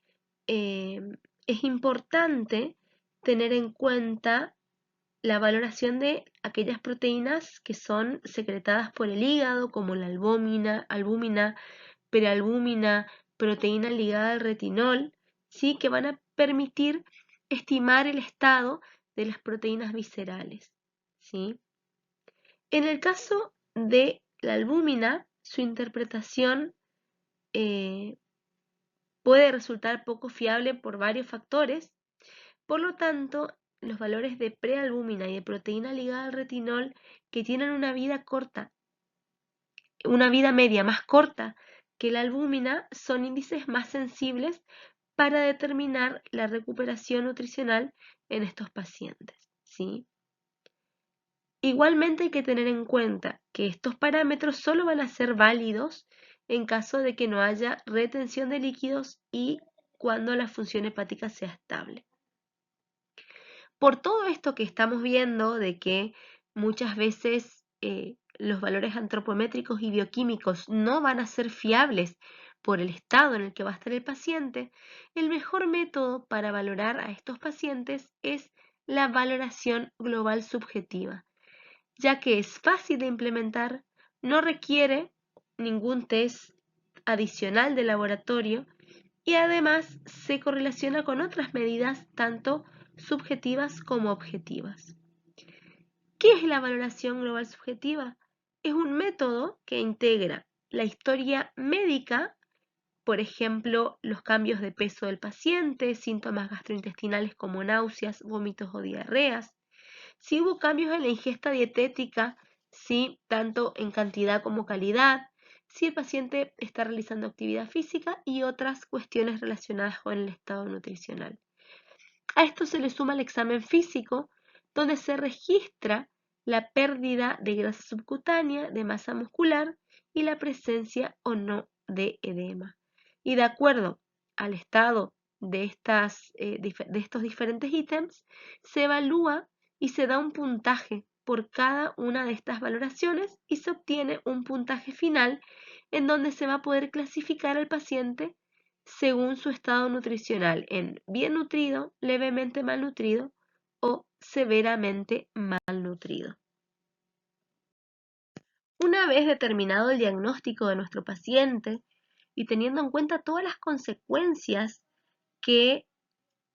Es importante tener en cuenta la valoración de aquellas proteínas que son secretadas por el hígado, como la albúmina, prealbúmina, proteína ligada al retinol, ¿sí? Que van a permitir estimar el estado de las proteínas viscerales, ¿sí? En el caso de la albúmina, su interpretación puede resultar poco fiable por varios factores. Por lo tanto, los valores de prealbúmina y de proteína ligada al retinol que tienen una vida corta, una vida media más corta que la albúmina, son índices más sensibles para determinar la recuperación nutricional en estos pacientes, ¿sí? Igualmente hay que tener en cuenta que estos parámetros solo van a ser válidos en caso de que no haya retención de líquidos y cuando la función hepática sea estable. Por todo esto que estamos viendo de que muchas veces los valores antropométricos y bioquímicos no van a ser fiables por el estado en el que va a estar el paciente, el mejor método para valorar a estos pacientes es la valoración global subjetiva, ya que es fácil de implementar, no requiere ningún test adicional de laboratorio y además se correlaciona con otras medidas tanto subjetivas como objetivas. ¿Qué es la valoración global subjetiva? Es un método que integra la historia médica, por ejemplo, los cambios de peso del paciente, síntomas gastrointestinales como náuseas, vómitos o diarreas, si hubo cambios en la ingesta dietética, ¿sí? Tanto en cantidad como calidad, si el paciente está realizando actividad física y otras cuestiones relacionadas con el estado nutricional. A esto se le suma el examen físico, donde se registra la pérdida de grasa subcutánea, de masa muscular y la presencia o no de edema. Y de acuerdo al estado de estos diferentes ítems, se evalúa y se da un puntaje por cada una de estas valoraciones y se obtiene un puntaje final en donde se va a poder clasificar al paciente según su estado nutricional en bien nutrido, levemente malnutrido o severamente malnutrido. Una vez determinado el diagnóstico de nuestro paciente y teniendo en cuenta todas las consecuencias que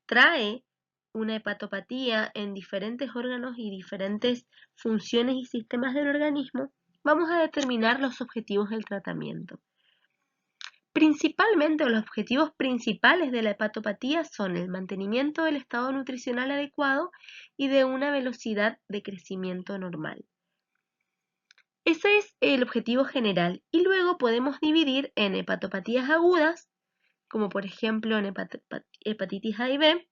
trae una hepatopatía en diferentes órganos y diferentes funciones y sistemas del organismo, vamos a determinar los objetivos del tratamiento. Principalmente, los objetivos principales de la hepatopatía son el mantenimiento del estado nutricional adecuado y de una velocidad de crecimiento normal. Ese es el objetivo general y luego podemos dividir en hepatopatías agudas, como por ejemplo en hepatitis A y B,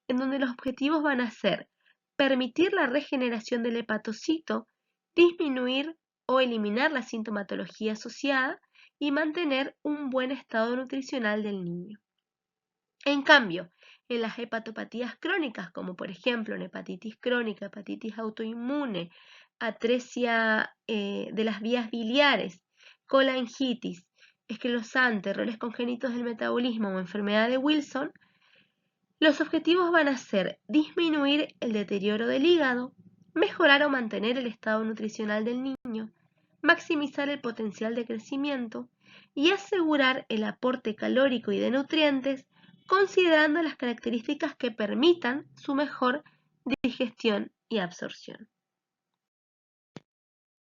en donde los objetivos van a ser permitir la regeneración del hepatocito, disminuir o eliminar la sintomatología asociada y mantener un buen estado nutricional del niño. En cambio, en las hepatopatías crónicas, como por ejemplo en hepatitis crónica, hepatitis autoinmune, atresia de las vías biliares, colangitis, esclerosante, errores congénitos del metabolismo o enfermedad de Wilson, los objetivos van a ser disminuir el deterioro del hígado, mejorar o mantener el estado nutricional del niño, maximizar el potencial de crecimiento y asegurar el aporte calórico y de nutrientes considerando las características que permitan su mejor digestión y absorción.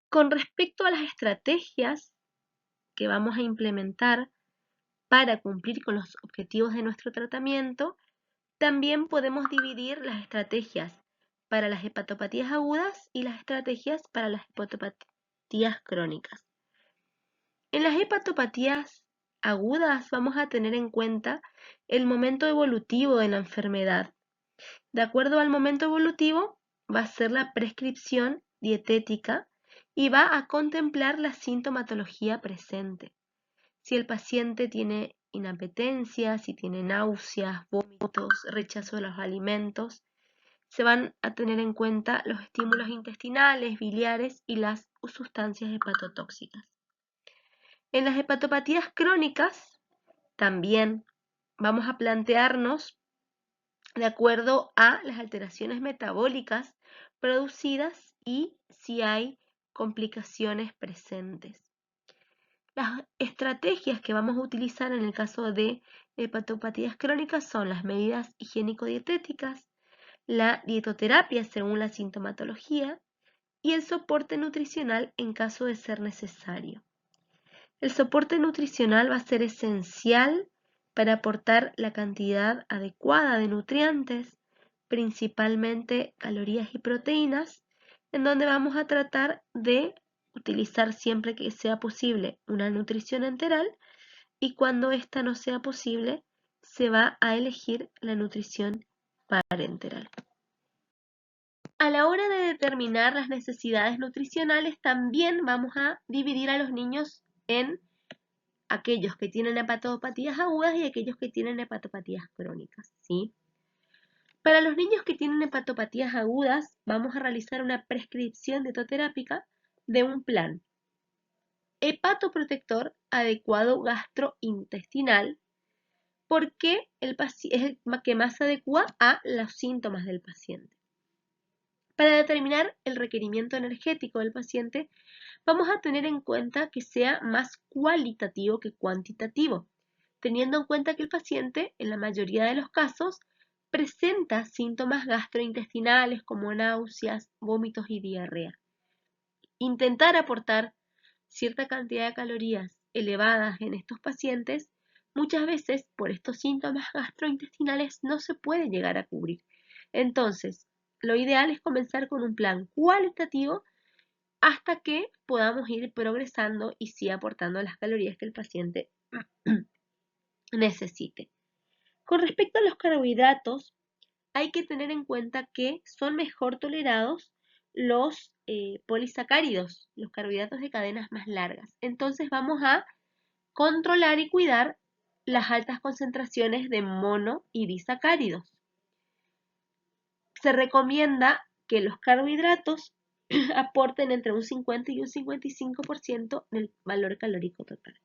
Con respecto a las estrategias que vamos a implementar para cumplir con los objetivos de nuestro tratamiento, también podemos dividir las estrategias para las hepatopatías agudas y las estrategias para las hepatopatías crónicas. En las hepatopatías agudas, vamos a tener en cuenta el momento evolutivo de la enfermedad. De acuerdo al momento evolutivo, va a ser la prescripción dietética y va a contemplar la sintomatología presente. Si el paciente tiene inapetencia, si tiene náuseas, vómitos, rechazo de los alimentos, se van a tener en cuenta los estímulos intestinales, biliares y las sustancias hepatotóxicas. En las hepatopatías crónicas también vamos a plantearnos de acuerdo a las alteraciones metabólicas producidas y si hay complicaciones presentes. Las estrategias que vamos a utilizar en el caso de hepatopatías crónicas son las medidas higiénico-dietéticas, la dietoterapia según la sintomatología y el soporte nutricional en caso de ser necesario. El soporte nutricional va a ser esencial para aportar la cantidad adecuada de nutrientes, principalmente calorías y proteínas, en donde vamos a tratar de utilizar siempre que sea posible una nutrición enteral y cuando esta no sea posible se va a elegir la nutrición parenteral. A la hora de determinar las necesidades nutricionales también vamos a dividir a los niños en aquellos que tienen hepatopatías agudas y aquellos que tienen hepatopatías crónicas, ¿sí? Para los niños que tienen hepatopatías agudas, vamos a realizar una prescripción dietoterápica de un plan hepatoprotector adecuado gastrointestinal, porque es el que más se adecua a los síntomas del paciente. Para determinar el requerimiento energético del paciente, vamos a tener en cuenta que sea más cualitativo que cuantitativo, teniendo en cuenta que el paciente, en la mayoría de los casos, presenta síntomas gastrointestinales como náuseas, vómitos y diarrea. Intentar aportar cierta cantidad de calorías elevadas en estos pacientes, muchas veces por estos síntomas gastrointestinales no se puede llegar a cubrir. Entonces, lo ideal es comenzar con un plan cualitativo hasta que podamos ir progresando y sí aportando las calorías que el paciente necesite. Con respecto a los carbohidratos, hay que tener en cuenta que son mejor tolerados los polisacáridos, los carbohidratos de cadenas más largas. Entonces vamos a controlar y cuidar las altas concentraciones de mono y disacáridos. Se recomienda que los carbohidratos aporten entre un 50 y un 55% del valor calórico total.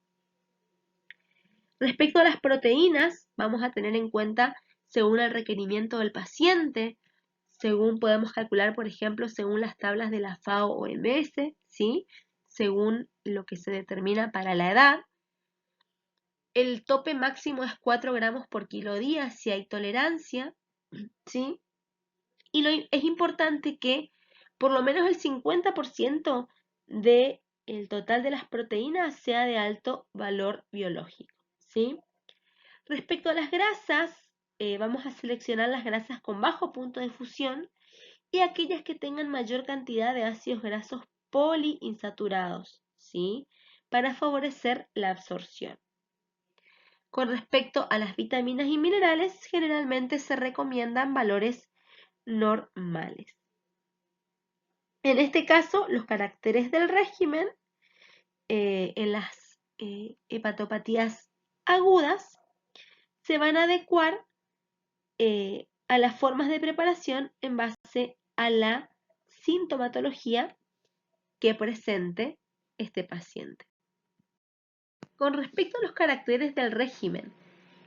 Respecto a las proteínas, vamos a tener en cuenta según el requerimiento del paciente, según podemos calcular, por ejemplo, según las tablas de la FAO-OMS, ¿sí? Según lo que se determina para la edad. El tope máximo es 4 gramos por kilo día si hay tolerancia, ¿sí? Y es importante que por lo menos el 50% del total de las proteínas sea de alto valor biológico, ¿sí? Respecto a las grasas, vamos a seleccionar las grasas con bajo punto de fusión y aquellas que tengan mayor cantidad de ácidos grasos poliinsaturados, ¿sí? Para favorecer la absorción. Con respecto a las vitaminas y minerales, generalmente se recomiendan valores normales. En este caso, los caracteres del régimen en las hepatopatías agudas se van a adecuar a las formas de preparación en base a la sintomatología que presente este paciente. Con respecto a los caracteres del régimen,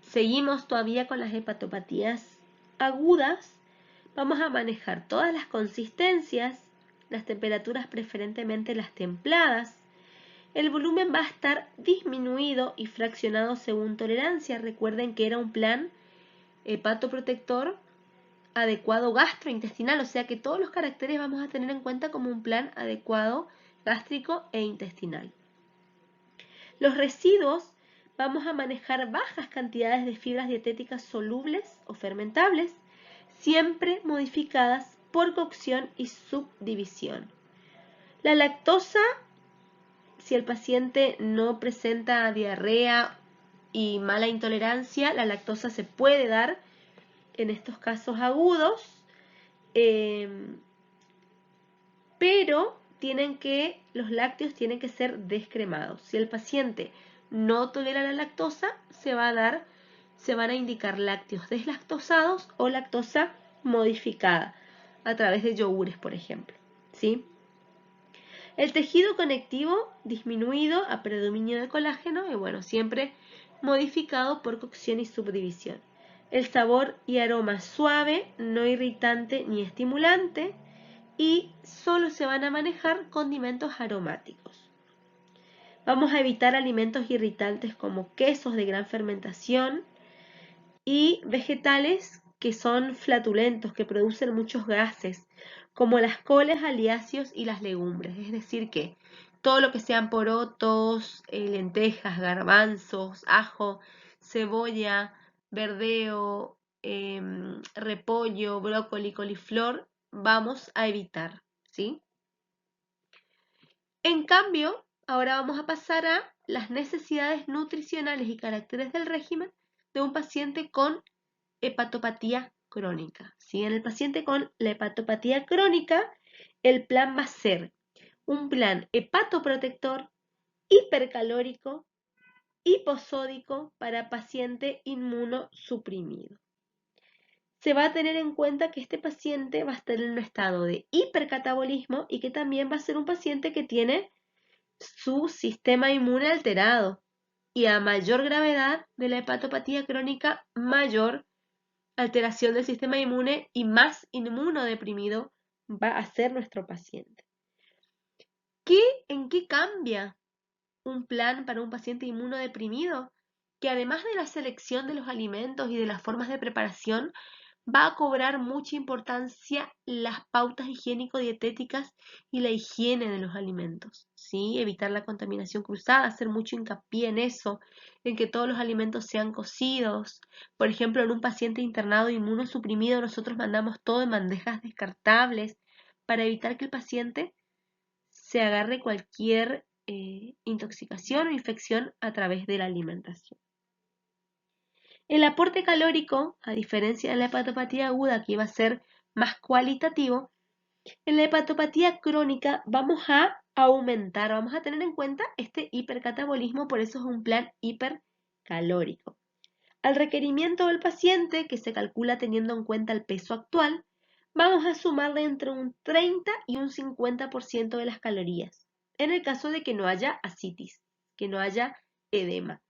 seguimos todavía con las hepatopatías agudas. Vamos a manejar todas las consistencias, las temperaturas preferentemente las templadas. El volumen va a estar disminuido y fraccionado según tolerancia. Recuerden que era un plan hepatoprotector adecuado gastrointestinal, o sea que todos los caracteres vamos a tener en cuenta como un plan adecuado gástrico e intestinal. Los residuos vamos a manejar bajas cantidades de fibras dietéticas solubles o fermentables, siempre modificadas por cocción y subdivisión. La lactosa, si el paciente no presenta diarrea y mala intolerancia, la lactosa se puede dar en estos casos agudos, pero los lácteos tienen que ser descremados. Si el paciente no tolera la lactosa, se van a indicar lácteos deslactosados o lactosa modificada a través de yogures, por ejemplo, ¿sí? El tejido conectivo disminuido a predominio de colágeno y bueno, siempre modificado por cocción y subdivisión. El sabor y aroma suave, no irritante ni estimulante, y solo se van a manejar condimentos aromáticos. Vamos a evitar alimentos irritantes como quesos de gran fermentación y vegetales que son flatulentos, que producen muchos gases, como las coles, aliáceos y las legumbres. Es decir que todo lo que sean porotos, lentejas, garbanzos, ajo, cebolla, verdeo, repollo, brócoli, coliflor, vamos a evitar, ¿sí? En cambio, ahora vamos a pasar a las necesidades nutricionales y caracteres del régimen de un paciente con hepatopatía crónica, ¿sí? En el paciente con la hepatopatía crónica, el plan va a ser un plan hepatoprotector, hipercalórico, hiposódico para paciente inmunosuprimido. Se va a tener en cuenta que este paciente va a estar en un estado de hipercatabolismo y que también va a ser un paciente que tiene su sistema inmune alterado. Y a mayor gravedad de la hepatopatía crónica, mayor alteración del sistema inmune y más inmunodeprimido va a ser nuestro paciente. ¿En qué cambia un plan para un paciente inmunodeprimido? Que además de la selección de los alimentos y de las formas de preparación, va a cobrar mucha importancia las pautas higiénico-dietéticas y la higiene de los alimentos, ¿sí? Evitar la contaminación cruzada, hacer mucho hincapié en eso, en que todos los alimentos sean cocidos. Por ejemplo, en un paciente internado inmunosuprimido, nosotros mandamos todo en bandejas descartables para evitar que el paciente se agarre cualquier intoxicación o infección a través de la alimentación. El aporte calórico, a diferencia de la hepatopatía aguda, que iba a ser más cualitativo, en la hepatopatía crónica vamos a aumentar, vamos a tener en cuenta este hipercatabolismo, por eso es un plan hipercalórico. Al requerimiento del paciente, que se calcula teniendo en cuenta el peso actual, vamos a sumarle entre un 30 y un 50% de las calorías, en el caso de que no haya ascitis, que no haya edema.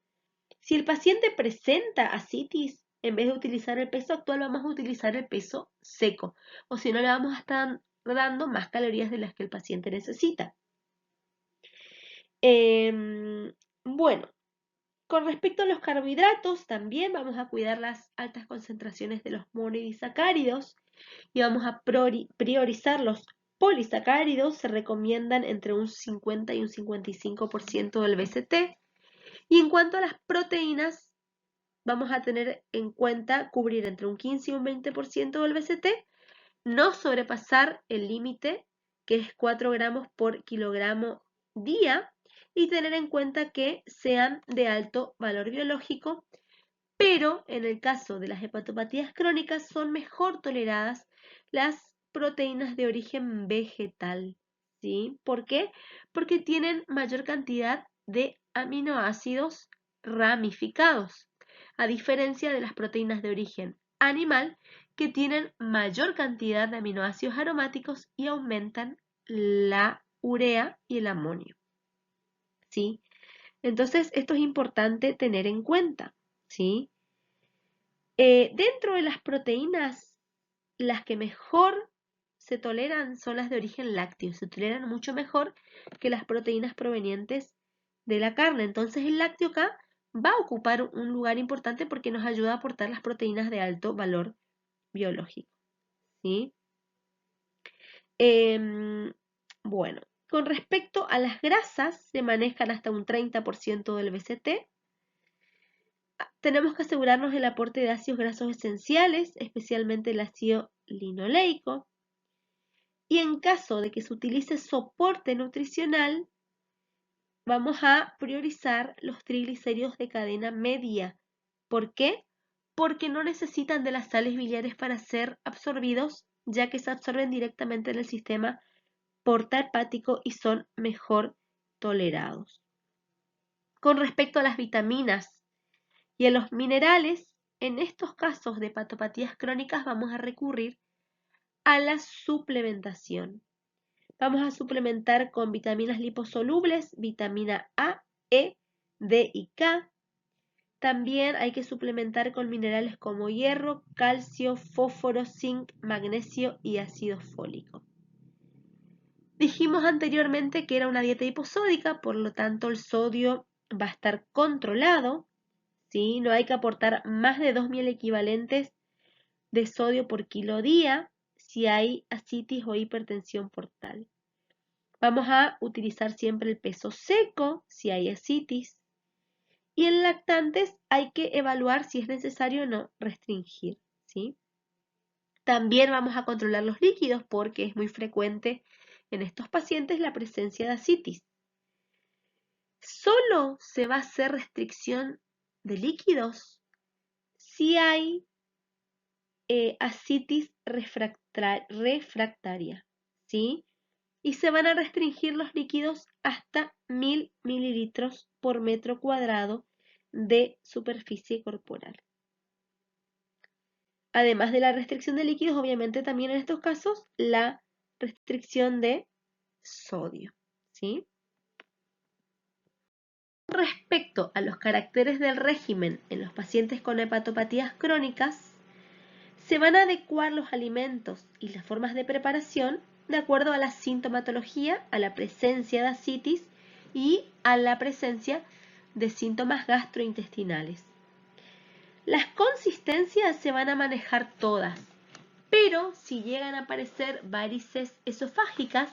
Si el paciente presenta ascitis, en vez de utilizar el peso actual, vamos a utilizar el peso seco, o si no, le vamos a estar dando más calorías de las que el paciente necesita. Bueno, con respecto a los carbohidratos, también vamos a cuidar las altas concentraciones de los monosacáridos y vamos a priorizar los polisacáridos. Se recomiendan entre un 50 y un 55% del BCT. Y en cuanto a las proteínas, vamos a tener en cuenta cubrir entre un 15 y un 20% del BCT, no sobrepasar el límite, que es 4 gramos por kilogramo día, y tener en cuenta que sean de alto valor biológico, pero en el caso de las hepatopatías crónicas son mejor toleradas las proteínas de origen vegetal, ¿sí? ¿Por qué? Porque tienen mayor cantidad de aminoácidos ramificados, a diferencia de las proteínas de origen animal, que tienen mayor cantidad de aminoácidos aromáticos y aumentan la urea y el amonio, ¿sí? Entonces, esto es importante tener en cuenta, ¿sí? Dentro de las proteínas, las que mejor se toleran son las de origen lácteo, se toleran mucho mejor que las proteínas provenientes de la carne. Entonces, el lácteo acá va a ocupar un lugar importante porque nos ayuda a aportar las proteínas de alto valor biológico, ¿sí? Bueno, con respecto a las grasas, se manejan hasta un 30% del BCT. Tenemos que asegurarnos del aporte de ácidos grasos esenciales, especialmente el ácido linoleico. Y en caso de que se utilice soporte nutricional, vamos a priorizar los triglicéridos de cadena media. ¿Por qué? Porque no necesitan de las sales biliares para ser absorbidos, ya que se absorben directamente en el sistema porta-hepático y son mejor tolerados. Con respecto a las vitaminas y a los minerales, en estos casos de hepatopatías crónicas vamos a recurrir a la suplementación. Vamos a suplementar con vitaminas liposolubles, vitamina A, E, D y K. También hay que suplementar con minerales como hierro, calcio, fósforo, zinc, magnesio y ácido fólico. Dijimos anteriormente que era una dieta hiposódica, por lo tanto el sodio va a estar controlado, ¿sí? No hay que aportar más de 2 miel equivalentes de sodio por kilo día si hay ascitis o hipertensión portal. Vamos a utilizar siempre el peso seco si hay ascitis. Y en lactantes hay que evaluar si es necesario o no restringir, ¿sí? También vamos a controlar los líquidos porque es muy frecuente en estos pacientes la presencia de ascitis. Solo se va a hacer restricción de líquidos si hay ascitis refractaria, ¿sí? Y se van a restringir los líquidos hasta 1000 mililitros por metro cuadrado de superficie corporal. Además de la restricción de líquidos, obviamente también en estos casos la restricción de sodio, ¿sí? Respecto a los caracteres del régimen en los pacientes con hepatopatías crónicas, se van a adecuar los alimentos y las formas de preparación de acuerdo a la sintomatología, a la presencia de ascitis y a la presencia de síntomas gastrointestinales. Las consistencias se van a manejar todas, pero si llegan a aparecer varices esofágicas,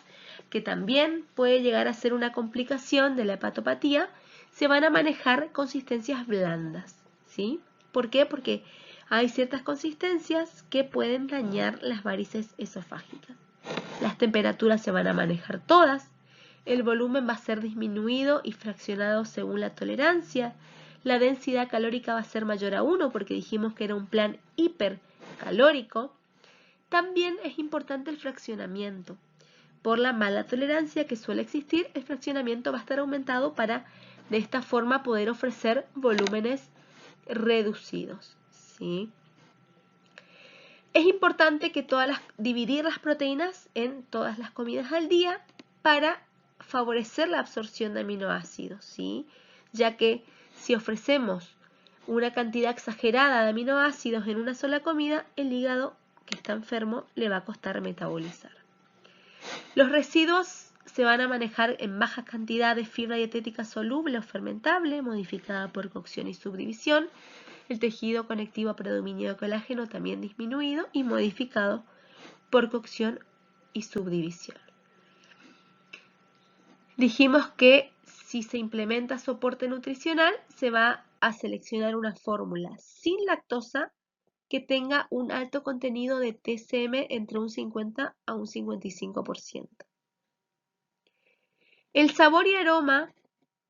que también puede llegar a ser una complicación de la hepatopatía, se van a manejar consistencias blandas, ¿sí? ¿Por qué? Porque hay ciertas consistencias que pueden dañar las varices esofágicas. Las temperaturas se van a manejar todas, el volumen va a ser disminuido y fraccionado según la tolerancia, la densidad calórica va a ser mayor a 1 porque dijimos que era un plan hipercalórico. También es importante el fraccionamiento. Por la mala tolerancia que suele existir, el fraccionamiento va a estar aumentado para de esta forma poder ofrecer volúmenes reducidos, ¿sí? Es importante que dividir las proteínas en todas las comidas al día para favorecer la absorción de aminoácidos, ¿sí? Ya que si ofrecemos una cantidad exagerada de aminoácidos en una sola comida, el hígado que está enfermo le va a costar metabolizar. Los residuos se van a manejar en baja cantidad de fibra dietética soluble o fermentable, modificada por cocción y subdivisión. El tejido conectivo a predominio de colágeno también disminuido y modificado por cocción y subdivisión. Dijimos que si se implementa soporte nutricional, se va a seleccionar una fórmula sin lactosa que tenga un alto contenido de TCM entre un 50 a un 55%. El sabor y aroma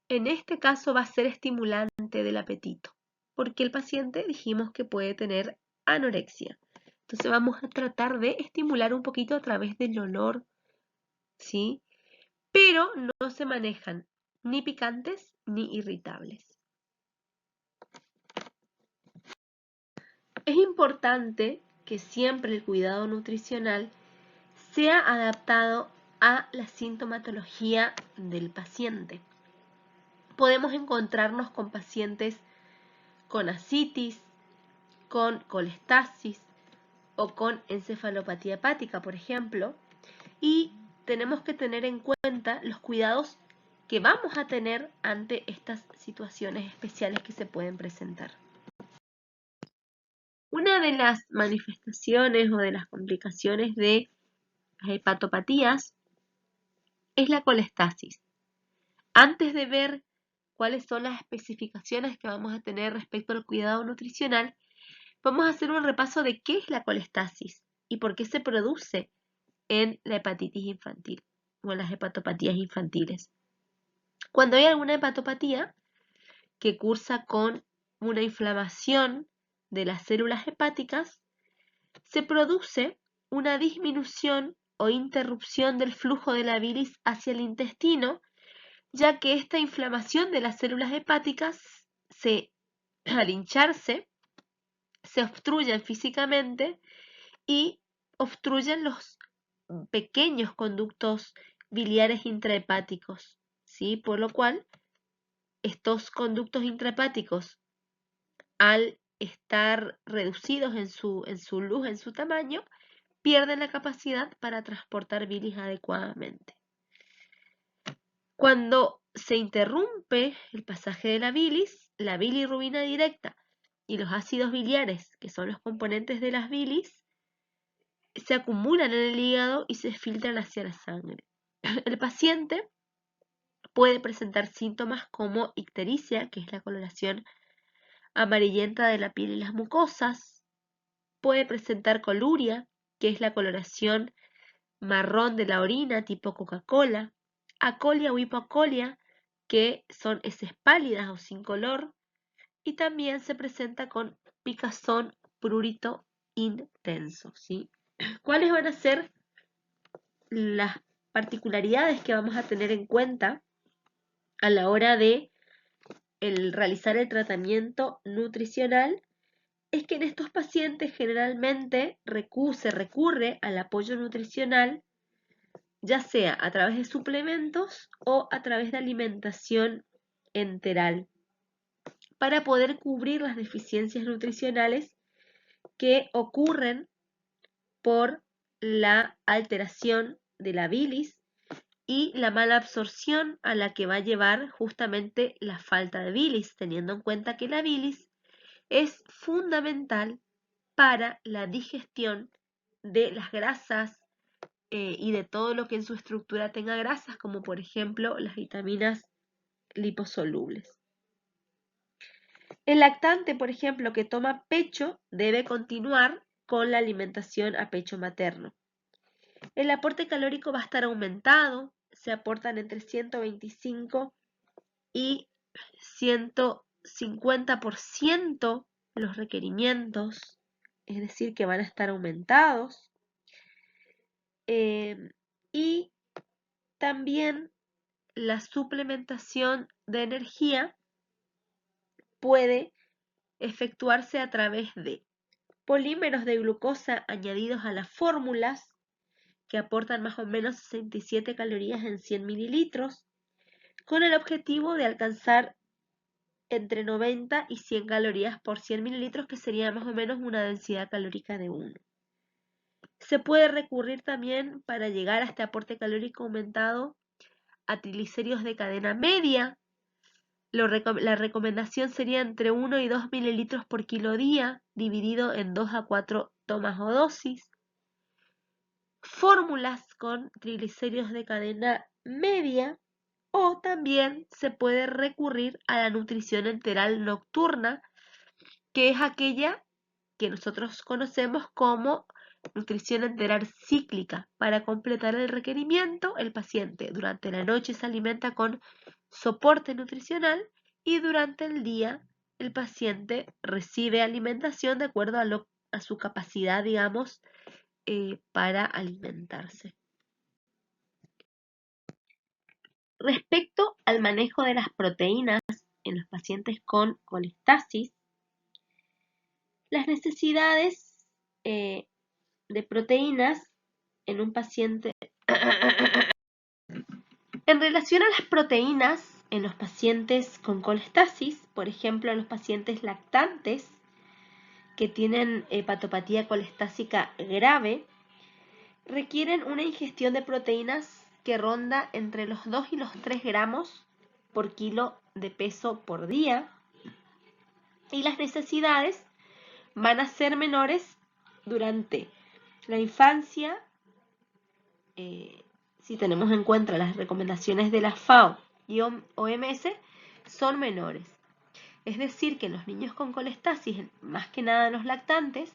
en este caso va a ser estimulante del apetito, porque el paciente dijimos que puede tener anorexia. Entonces vamos a tratar de estimular un poquito a través del olor, ¿sí? Pero no se manejan ni picantes ni irritables. Es importante que siempre el cuidado nutricional sea adaptado a la sintomatología del paciente. Podemos encontrarnos con pacientes con ascitis, con colestasis o con encefalopatía hepática, por ejemplo, y tenemos que tener en cuenta los cuidados que vamos a tener ante estas situaciones especiales que se pueden presentar. Una de las manifestaciones o de las complicaciones de las hepatopatías es la colestasis. Antes de ver cuáles son las especificaciones que vamos a tener respecto al cuidado nutricional, vamos a hacer un repaso de qué es la colestasis y por qué se produce en la hepatitis infantil o en las hepatopatías infantiles. Cuando hay alguna hepatopatía que cursa con una inflamación de las células hepáticas, se produce una disminución o interrupción del flujo de la bilis hacia el intestino, ya que esta inflamación de las células hepáticas al hincharse, se obstruyen físicamente y obstruyen los pequeños conductos biliares intrahepáticos, ¿sí? Por lo cual, estos conductos intrahepáticos, al estar reducidos en su luz, en su tamaño, pierden la capacidad para transportar bilis adecuadamente. Cuando se interrumpe el pasaje de la bilirrubina directa y los ácidos biliares, que son los componentes de las bilis, se acumulan en el hígado y se filtran hacia la sangre. El paciente puede presentar síntomas como ictericia, que es la coloración amarillenta de la piel y las mucosas. Puede presentar coluria, que es la coloración marrón de la orina tipo Coca-Cola. Acolia o hipoacolia, que son heces pálidas o sin color. Y también se presenta con picazón prurito intenso, ¿sí? ¿Cuáles van a ser las particularidades que vamos a tener en cuenta a la hora de realizar el tratamiento nutricional? Es que en estos pacientes generalmente se recurre al apoyo nutricional, ya sea a través de suplementos o a través de alimentación enteral, para poder cubrir las deficiencias nutricionales que ocurren por la alteración de la bilis y la mala absorción a la que va a llevar justamente la falta de bilis, teniendo en cuenta que la bilis es fundamental para la digestión de las grasas y de todo lo que en su estructura tenga grasas, como por ejemplo las vitaminas liposolubles. El lactante, por ejemplo, que toma pecho, debe continuar con la alimentación a pecho materno. El aporte calórico va a estar aumentado, se aportan entre 125 y 150% los requerimientos, es decir, que van a estar aumentados. Y también la suplementación de energía puede efectuarse a través de polímeros de glucosa añadidos a las fórmulas, que aportan más o menos 67 calorías en 100 mililitros, con el objetivo de alcanzar entre 90 y 100 calorías por 100 mililitros, que sería más o menos una densidad calórica de 1. Se puede recurrir también para llegar a este aporte calórico aumentado a triglicéridos de cadena media. La recomendación sería entre 1 y 2 mililitros por kilo día, dividido en 2 a 4 tomas o dosis. Fórmulas con triglicéridos de cadena media, o también se puede recurrir a la nutrición enteral nocturna, que es aquella que nosotros conocemos como nutrición enteral cíclica. Para completar el requerimiento, el paciente durante la noche se alimenta con soporte nutricional y durante el día el paciente recibe alimentación de acuerdo a su capacidad, digamos, para alimentarse. Respecto al manejo de las proteínas en los pacientes con colestasis, las necesidades de proteínas en un paciente. En relación a las proteínas en los pacientes con colestasis, por ejemplo, en los pacientes lactantes que tienen hepatopatía colestásica grave, requieren una ingestión de proteínas que ronda entre los 2 y los 3 gramos por kilo de peso por día, y las necesidades van a ser menores durante la infancia, si tenemos en cuenta las recomendaciones de la FAO y OMS, son menores. Es decir, que en los niños con colestasis, más que nada en los lactantes,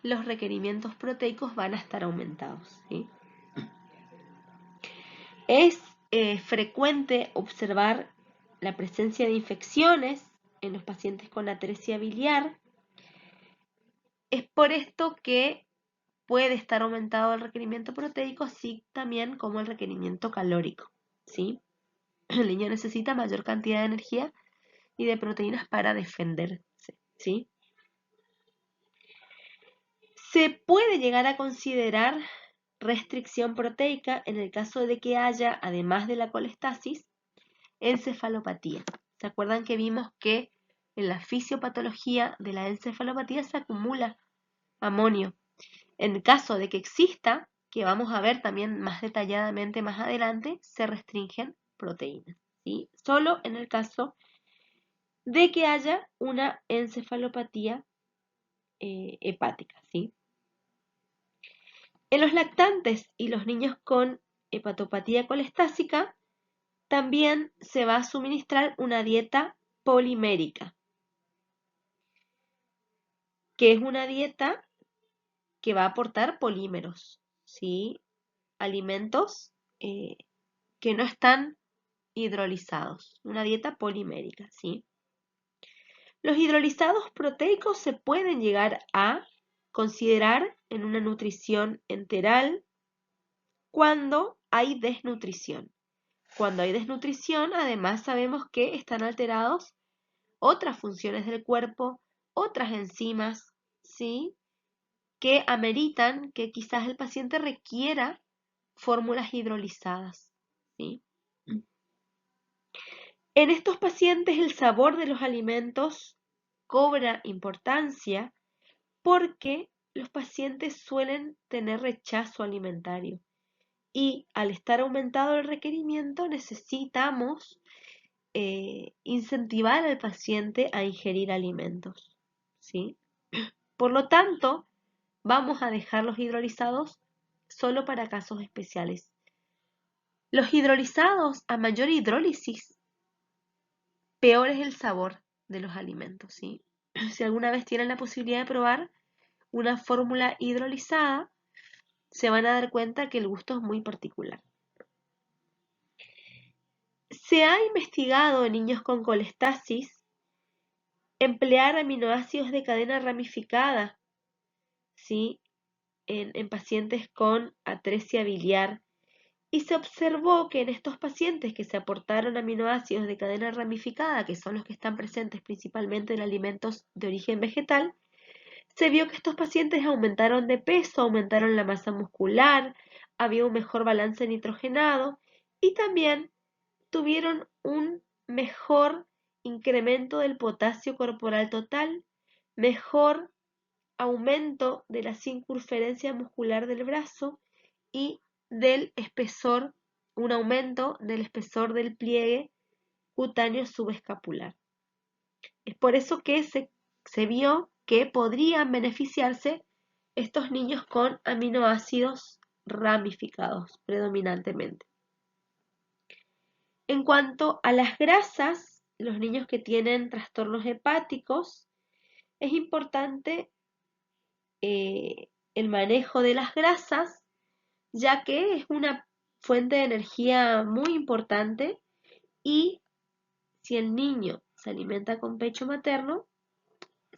los requerimientos proteicos van a estar aumentados, ¿sí? Es frecuente observar la presencia de infecciones en los pacientes con atresia biliar. Es por esto que puede estar aumentado el requerimiento proteico, así también como el requerimiento calórico, ¿sí? El niño necesita mayor cantidad de energía y de proteínas para defenderse, ¿sí? Se puede llegar a considerar restricción proteica en el caso de que haya, además de la colestasis, encefalopatía. ¿Se acuerdan que vimos que en la fisiopatología de la encefalopatía se acumula amonio? En el caso de que exista, que vamos a ver también más detalladamente más adelante, se restringen proteínas, ¿sí? Solo en el caso de que haya una encefalopatía hepática, ¿sí? En los lactantes y los niños con hepatopatía colestásica también se va a suministrar una dieta polimérica, que es una dieta que va a aportar polímeros, ¿sí? Alimentos que no están hidrolizados, una dieta polimérica, ¿sí? Los hidrolizados proteicos se pueden llegar a considerar en una nutrición enteral cuando hay desnutrición. Cuando hay desnutrición, además sabemos que están alterados otras funciones del cuerpo, otras enzimas, ¿sí? Que ameritan que quizás el paciente requiera fórmulas hidrolizadas, ¿sí? En estos pacientes el sabor de los alimentos cobra importancia porque los pacientes suelen tener rechazo alimentario y al estar aumentado el requerimiento necesitamos incentivar al paciente a ingerir alimentos, ¿sí? Por lo tanto, vamos a dejar los hidrolizados solo para casos especiales. Los hidrolizados, a mayor hidrólisis, peor es el sabor de los alimentos, ¿sí? Si alguna vez tienen la posibilidad de probar una fórmula hidrolizada, se van a dar cuenta que el gusto es muy particular. Se ha investigado en niños con colestasis emplear aminoácidos de cadena ramificada, ¿sí? En pacientes con atresia biliar. Y se observó que en estos pacientes que se aportaron aminoácidos de cadena ramificada, que son los que están presentes principalmente en alimentos de origen vegetal, se vio que estos pacientes aumentaron de peso, aumentaron la masa muscular, había un mejor balance nitrogenado y también tuvieron un mejor incremento del potasio corporal total, mejor aumento de la circunferencia muscular del brazo y del espesor, un aumento del espesor del pliegue cutáneo subescapular. Es por eso que se vio que podrían beneficiarse estos niños con aminoácidos ramificados predominantemente. En cuanto a las grasas, los niños que tienen trastornos hepáticos, es importante el manejo de las grasas, ya que es una fuente de energía muy importante y si el niño se alimenta con pecho materno,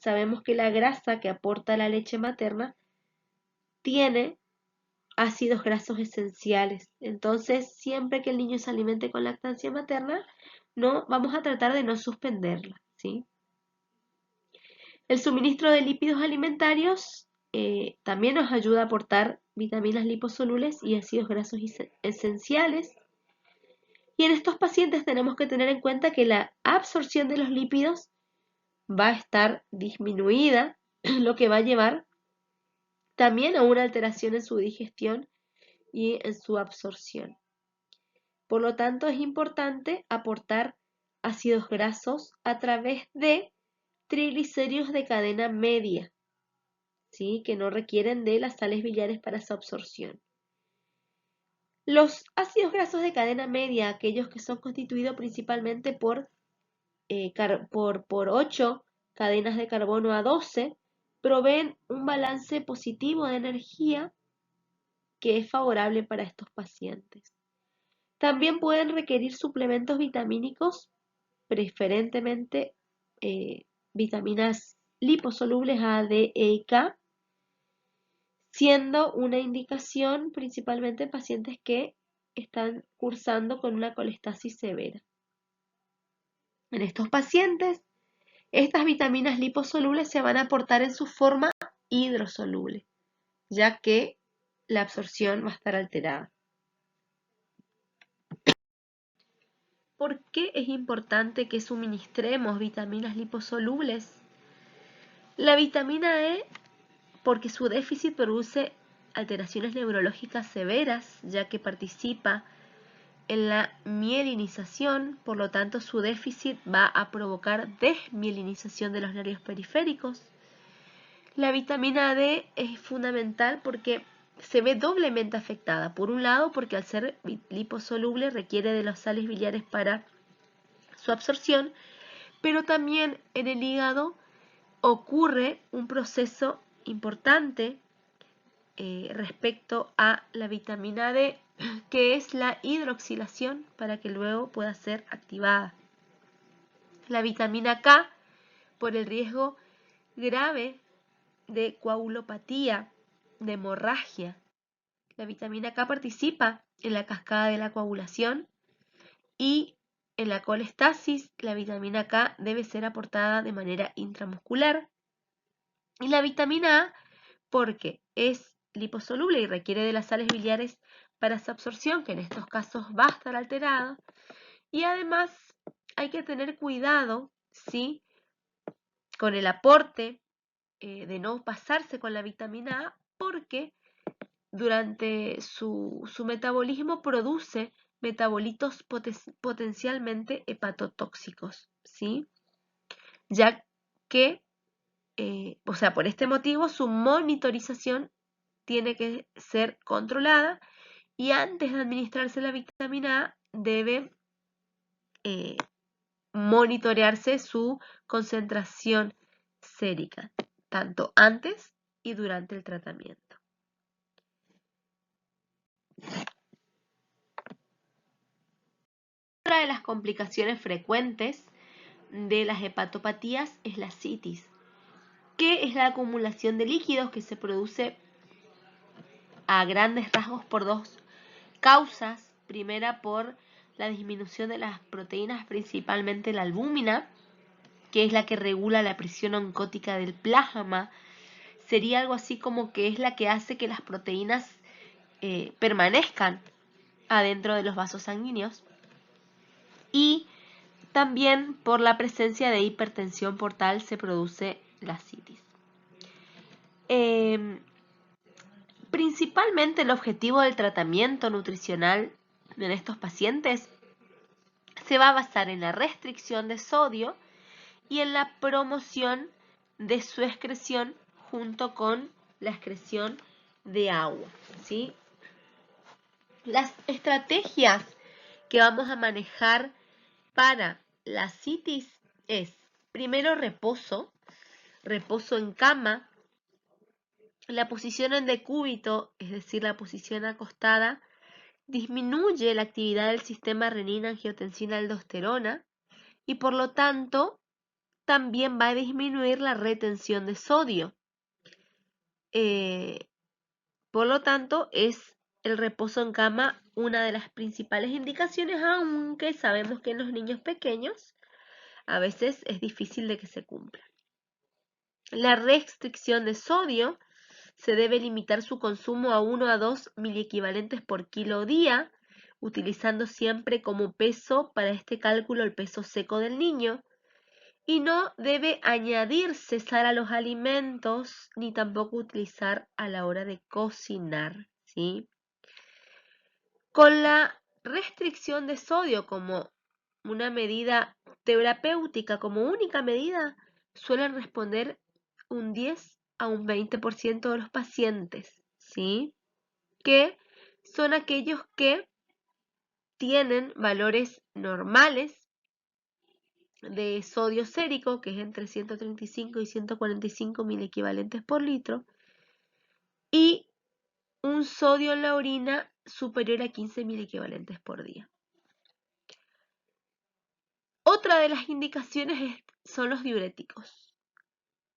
sabemos que la grasa que aporta la leche materna tiene ácidos grasos esenciales. Entonces, siempre que el niño se alimente con lactancia materna, no vamos a tratar de no suspenderla, ¿sí? El suministro de lípidos alimentarios también nos ayuda a aportar vitaminas liposolubles y ácidos grasos esenciales. Y en estos pacientes tenemos que tener en cuenta que la absorción de los lípidos va a estar disminuida, lo que va a llevar también a una alteración en su digestión y en su absorción. Por lo tanto, es importante aportar ácidos grasos a través de triglicéridos de cadena media, ¿sí? Que no requieren de las sales biliares para su absorción. Los ácidos grasos de cadena media, aquellos que son constituidos principalmente por 8 cadenas de carbono a 12, proveen un balance positivo de energía que es favorable para estos pacientes. También pueden requerir suplementos vitamínicos, preferentemente vitaminas liposolubles A, D, E y K, siendo una indicación principalmente en pacientes que están cursando con una colestasis severa. En estos pacientes, estas vitaminas liposolubles se van a aportar en su forma hidrosoluble, ya que la absorción va a estar alterada. ¿Por qué es importante que suministremos vitaminas liposolubles? La vitamina E, porque su déficit produce alteraciones neurológicas severas, ya que participa en la mielinización, por lo tanto su déficit va a provocar desmielinización de los nervios periféricos. La vitamina D es fundamental porque se ve doblemente afectada. Por un lado, porque al ser liposoluble requiere de las sales biliares para su absorción, pero también en el hígado ocurre un proceso importante respecto a la vitamina D, que es la hidroxilación para que luego pueda ser activada. La vitamina K, por el riesgo grave de coagulopatía, de hemorragia. La vitamina K participa en la cascada de la coagulación y en la colestasis la vitamina K debe ser aportada de manera intramuscular. Y la vitamina A porque es liposoluble y requiere de las sales biliares para su absorción, que en estos casos va a estar alterada. Y además hay que tener cuidado, ¿sí?, con el aporte de no pasarse con la vitamina A, porque durante su metabolismo produce metabolitos potencialmente hepatotóxicos, ¿sí? Ya que, por este motivo, su monitorización tiene que ser controlada y antes de administrarse la vitamina A debe monitorearse su concentración sérica, tanto antes y durante el tratamiento. Otra de las complicaciones frecuentes de las hepatopatías es la citis, que es la acumulación de líquidos que se produce a grandes rasgos por dos causas. Primera, por la disminución de las proteínas, principalmente la albúmina, que es la que regula la presión oncótica del plasma. Sería algo así como que es la que hace que las proteínas permanezcan adentro de los vasos sanguíneos. Y también por la presencia de hipertensión portal se produce la citis. Principalmente el objetivo del tratamiento nutricional en estos pacientes se va a basar en la restricción de sodio y en la promoción de su excreción junto con la excreción de agua, ¿sí? Las estrategias que vamos a manejar para la citis es, primero, reposo en cama. La posición en decúbito, es decir, la posición acostada, disminuye la actividad del sistema renina-angiotensina-aldosterona y por lo tanto también va a disminuir la retención de sodio. Por lo tanto, es el reposo en cama una de las principales indicaciones, aunque sabemos que en los niños pequeños a veces es difícil de que se cumpla. La restricción de sodio se debe limitar su consumo a 1 a 2 miliequivalentes por kilo día, utilizando siempre como peso para este cálculo el peso seco del niño. Y no debe añadirse sal a los alimentos ni tampoco utilizar a la hora de cocinar, ¿sí? Con la restricción de sodio como una medida terapéutica, como única medida, suelen responder un 10 a un 20% de los pacientes, ¿sí?, que son aquellos que tienen valores normales de sodio sérico, que es entre 135 y 145 miliequivalentes por litro, y un sodio en la orina superior a 15 miliequivalentes por día. Otra de las indicaciones son los diuréticos,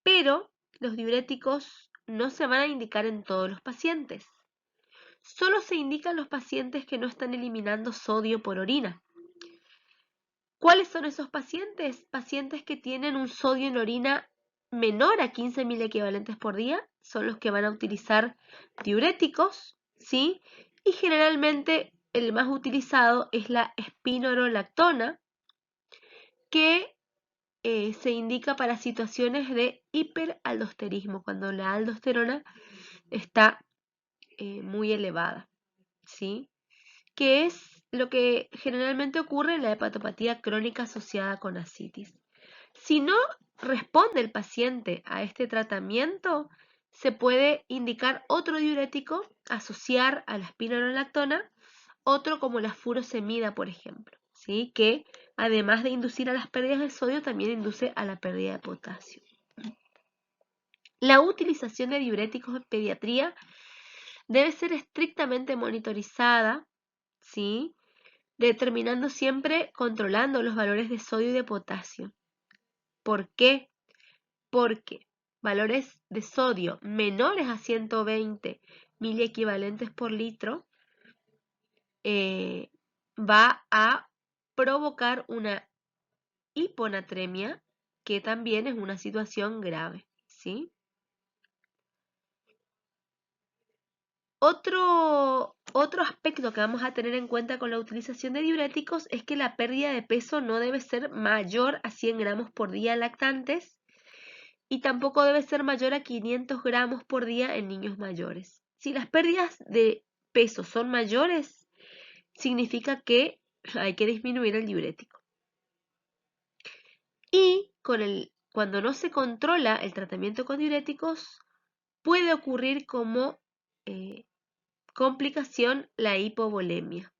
pero los diuréticos no se van a indicar en todos los pacientes. Solo se indican los pacientes que no están eliminando sodio por orina. ¿Cuáles son esos pacientes? Pacientes que tienen un sodio en orina menor a 15 miliequivalentes por día son los que van a utilizar diuréticos, ¿sí? Y generalmente el más utilizado es la espironolactona, que se indica para situaciones de hiperaldosterismo, cuando la aldosterona está muy elevada, ¿sí? Que es lo que generalmente ocurre en la hepatopatía crónica asociada con ascitis. Si no responde el paciente a este tratamiento, se puede indicar otro diurético, asociar a la espironolactona, otro como la furosemida, por ejemplo, ¿sí? Que además de inducir a las pérdidas de sodio, también induce a la pérdida de potasio. La utilización de diuréticos en pediatría debe ser estrictamente monitorizada, ¿sí? Determinando siempre, controlando los valores de sodio y de potasio. ¿Por qué? Porque valores de sodio menores a 120 miliequivalentes por litro va a provocar una hiponatremia, que también es una situación grave, ¿sí? Otro aspecto que vamos a tener en cuenta con la utilización de diuréticos es que la pérdida de peso no debe ser mayor a 100 gramos por día en lactantes y tampoco debe ser mayor a 500 gramos por día en niños mayores. Si las pérdidas de peso son mayores, significa que hay que disminuir el diurético. Y cuando no se controla el tratamiento con diuréticos, puede ocurrir como complicación la hipovolemia,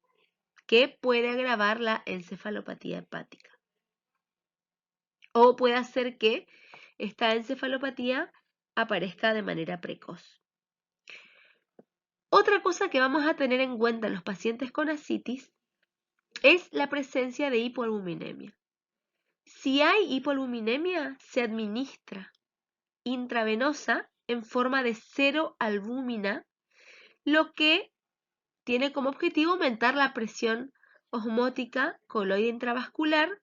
que puede agravar la encefalopatía hepática. O puede hacer que esta encefalopatía aparezca de manera precoz. Otra cosa que vamos a tener en cuenta en los pacientes con ascitis es la presencia de hipoalbuminemia. Si hay hipoalbuminemia, se administra intravenosa en forma de 0 albúmina, lo que tiene como objetivo aumentar la presión osmótica coloide intravascular,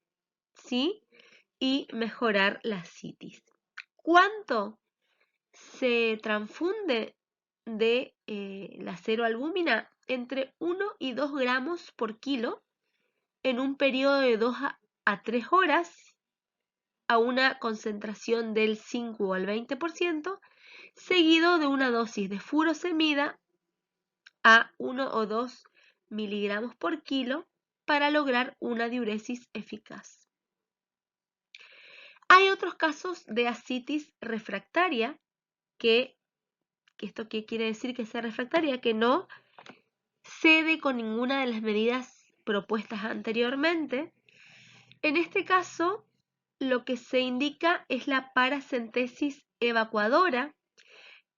¿sí? Y mejorar la ascitis. ¿Cuánto se transfunde de la 0 albúmina? Entre 1 y 2 gramos por kilo en un periodo de 2 a 3 horas a una concentración del 5 al 20%, seguido de una dosis de furosemida a 1 o 2 miligramos por kilo para lograr una diuresis eficaz. Hay otros casos de ascitis refractaria, que esto qué quiere decir que sea refractaria, que no cede con ninguna de las medidas propuestas anteriormente. En este caso, lo que se indica es la paracentesis evacuadora,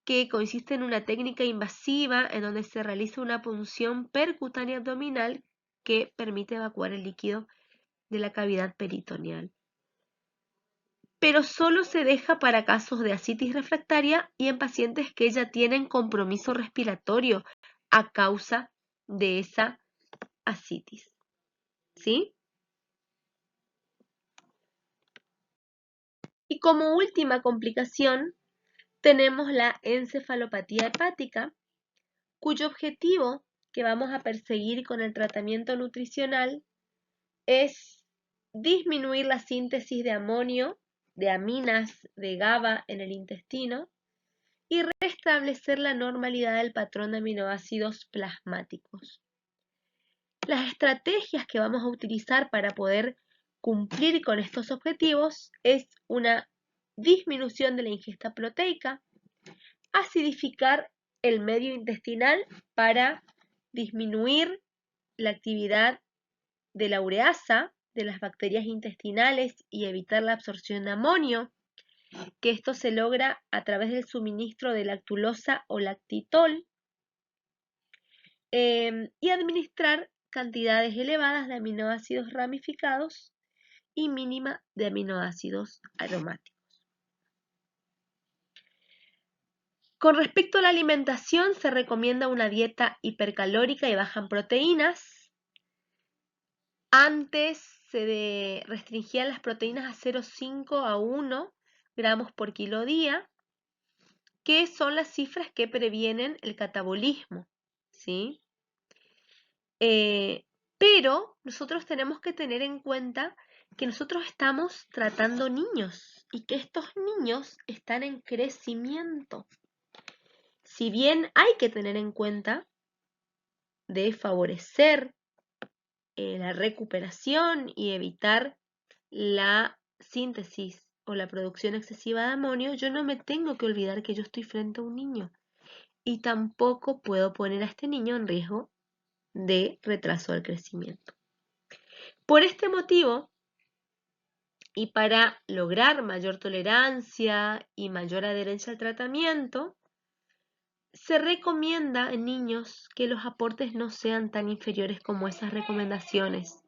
que consiste en una técnica invasiva en donde se realiza una punción percutánea abdominal que permite evacuar el líquido de la cavidad peritoneal. Pero solo se deja para casos de ascitis refractaria y en pacientes que ya tienen compromiso respiratorio a causa de esa ascitis, ¿sí? Y como última complicación tenemos la encefalopatía hepática, cuyo objetivo que vamos a perseguir con el tratamiento nutricional es disminuir la síntesis de amonio, de aminas, de GABA en el intestino y restablecer la normalidad del patrón de aminoácidos plasmáticos. Las estrategias que vamos a utilizar para poder cumplir con estos objetivos es una disminución de la ingesta proteica, acidificar el medio intestinal para disminuir la actividad de la ureasa de las bacterias intestinales y evitar la absorción de amonio, que esto se logra a través del suministro de lactulosa o lactitol, y administrar cantidades elevadas de aminoácidos ramificados y mínima de aminoácidos aromáticos. Con respecto a la alimentación, se recomienda una dieta hipercalórica y baja en proteínas. Antes se restringían las proteínas a 0,5 a 1 gramos por kilo día, que son las cifras que previenen el catabolismo, ¿sí? Pero nosotros tenemos que tener en cuenta que nosotros estamos tratando niños y que estos niños están en crecimiento. Si bien hay que tener en cuenta de favorecer la recuperación y evitar la síntesis o la producción excesiva de amonio, yo no me tengo que olvidar que yo estoy frente a un niño y tampoco puedo poner a este niño en riesgo de retraso del crecimiento. Por este motivo, y para lograr mayor tolerancia y mayor adherencia al tratamiento, se recomienda en niños que los aportes no sean tan inferiores como esas recomendaciones.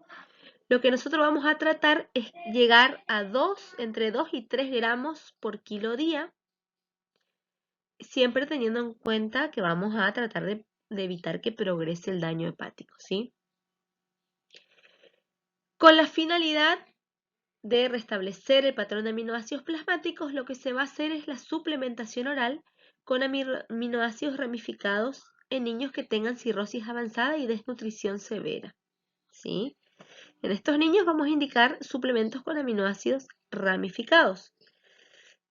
Lo que nosotros vamos a tratar es llegar a entre 2 y 3 gramos por kilo día, siempre teniendo en cuenta que vamos a tratar de evitar que progrese el daño hepático, ¿sí? Con la finalidad de restablecer el patrón de aminoácidos plasmáticos, lo que se va a hacer es la suplementación oral con aminoácidos ramificados en niños que tengan cirrosis avanzada y desnutrición severa, ¿sí? En estos niños vamos a indicar suplementos con aminoácidos ramificados,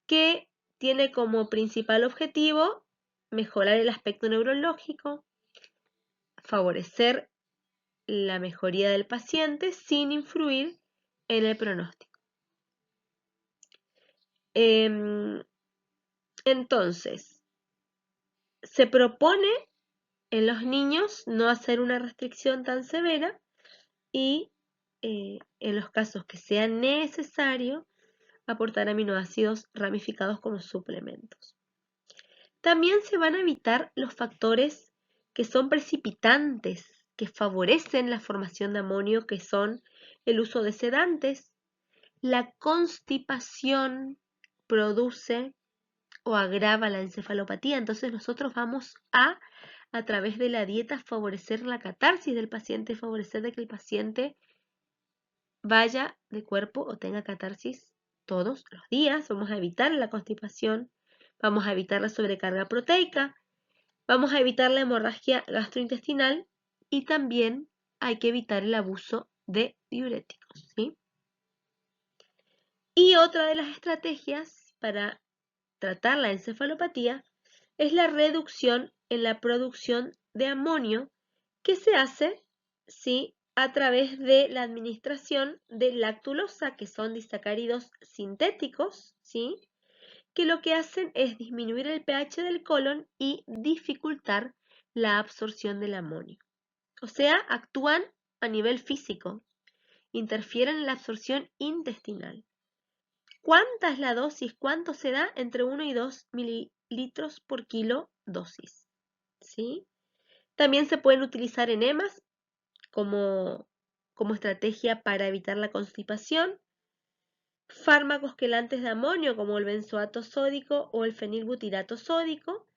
que tiene como principal objetivo mejorar el aspecto neurológico, favorecer la mejoría del paciente sin influir en el pronóstico. Entonces, se propone en los niños no hacer una restricción tan severa y en los casos que sea necesario aportar aminoácidos ramificados como suplementos. También se van a evitar los factores que son precipitantes, que favorecen la formación de amonio, que son el uso de sedantes. La constipación produce o agrava la encefalopatía, entonces nosotros vamos a través de la dieta, favorecer la catarsis del paciente, favorecer de que el paciente vaya de cuerpo o tenga catarsis todos los días. Vamos a evitar la constipación, vamos a evitar la sobrecarga proteica, vamos a evitar la hemorragia gastrointestinal y también hay que evitar el abuso de diuréticos, ¿sí? Y otra de las estrategias para tratar la encefalopatía es la reducción en la producción de amonio que se hace, ¿sí?, a través de la administración de lactulosa, que son disacáridos sintéticos, ¿sí?, que lo que hacen es disminuir el pH del colon y dificultar la absorción del amonio. O sea, actúan a nivel físico, interfieren en la absorción intestinal. ¿Cuánta es la dosis? ¿Cuánto se da? Entre 1 y 2 mililitros por kilo dosis, ¿sí? También se pueden utilizar enemas como estrategia para evitar la constipación. Fármacos quelantes de amonio como el benzoato sódico o el fenilbutirato sódico,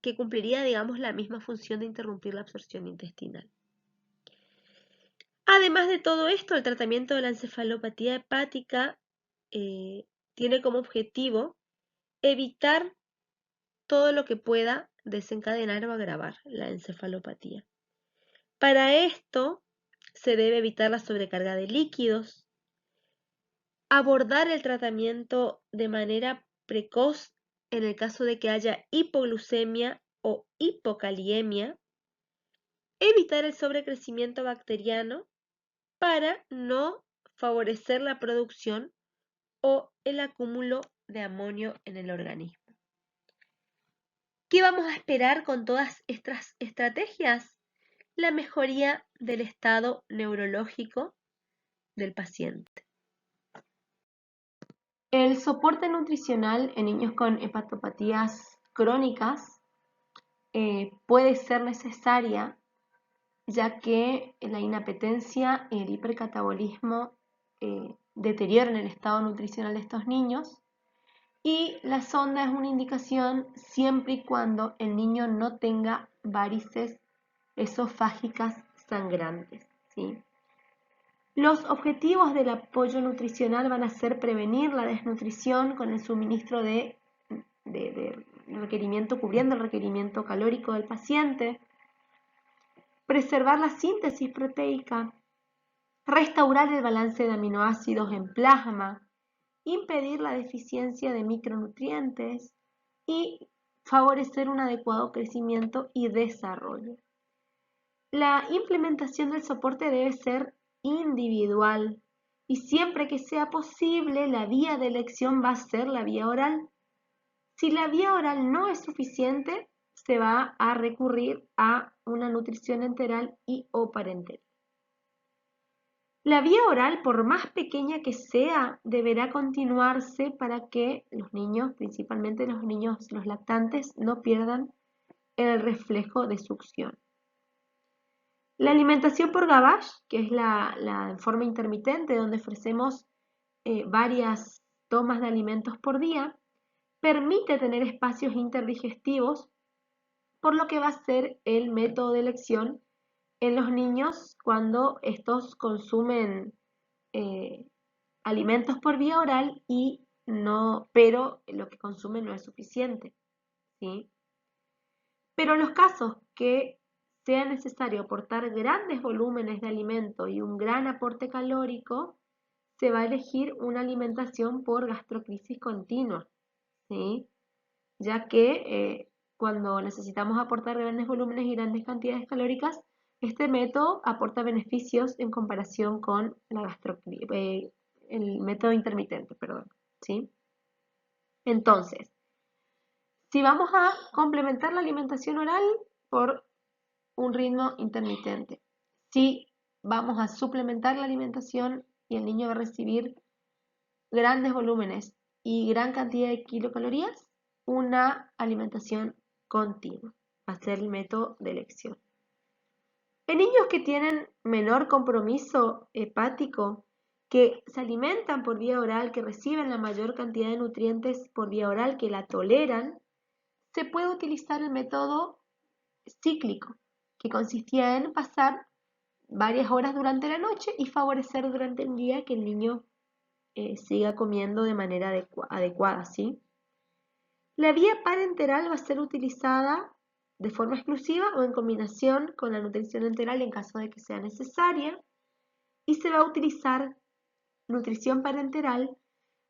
que cumpliría, digamos, la misma función de interrumpir la absorción intestinal. Además de todo esto, el tratamiento de la encefalopatía hepática tiene como objetivo evitar todo lo que pueda desencadenar o agravar la encefalopatía. Para esto se debe evitar la sobrecarga de líquidos, abordar el tratamiento de manera precoz en el caso de que haya hipoglucemia o hipokaliemia, evitar el sobrecrecimiento bacteriano para no favorecer la producción o el acúmulo de amonio en el organismo. ¿Qué vamos a esperar con todas estas estrategias? La mejoría del estado neurológico del paciente. El soporte nutricional en niños con hepatopatías crónicas puede ser necesaria, ya que la inapetencia y el hipercatabolismo deterioran el estado nutricional de estos niños, y la sonda es una indicación siempre y cuando el niño no tenga varices esofágicas sangrantes, ¿sí? Los objetivos del apoyo nutricional van a ser prevenir la desnutrición con el suministro de requerimiento, cubriendo el requerimiento calórico del paciente, preservar la síntesis proteica, restaurar el balance de aminoácidos en plasma, impedir la deficiencia de micronutrientes y favorecer un adecuado crecimiento y desarrollo. La implementación del soporte debe ser individual y siempre que sea posible la vía de elección va a ser la vía oral. Si la vía oral no es suficiente, se va a recurrir a una nutrición enteral y o parenteral. La vía oral, por más pequeña que sea, deberá continuarse para que los niños, principalmente los niños, los lactantes, no pierdan el reflejo de succión. La alimentación por gavage, que es la forma intermitente donde ofrecemos varias tomas de alimentos por día, permite tener espacios interdigestivos, por lo que va a ser el método de elección en los niños cuando estos consumen alimentos por vía oral pero lo que consumen no es suficiente, ¿sí? Pero en los casos que sea necesario aportar grandes volúmenes de alimento y un gran aporte calórico, se va a elegir una alimentación por gastrocrisis continua, ¿sí? Ya que cuando necesitamos aportar grandes volúmenes y grandes cantidades calóricas, este método aporta beneficios en comparación con el método intermitente, perdón, ¿sí? Entonces, si vamos a complementar la alimentación oral por un ritmo intermitente, si vamos a suplementar la alimentación y el niño va a recibir grandes volúmenes y gran cantidad de kilocalorías, una alimentación continua va a ser el método de elección. En niños que tienen menor compromiso hepático, que se alimentan por vía oral, que reciben la mayor cantidad de nutrientes por vía oral, que la toleran, se puede utilizar el método cíclico, que consistía en pasar varias horas durante la noche y favorecer durante el día que el niño siga comiendo de manera adecuada, ¿sí? La vía parenteral va a ser utilizada de forma exclusiva o en combinación con la nutrición enteral en caso de que sea necesaria, y se va a utilizar nutrición parenteral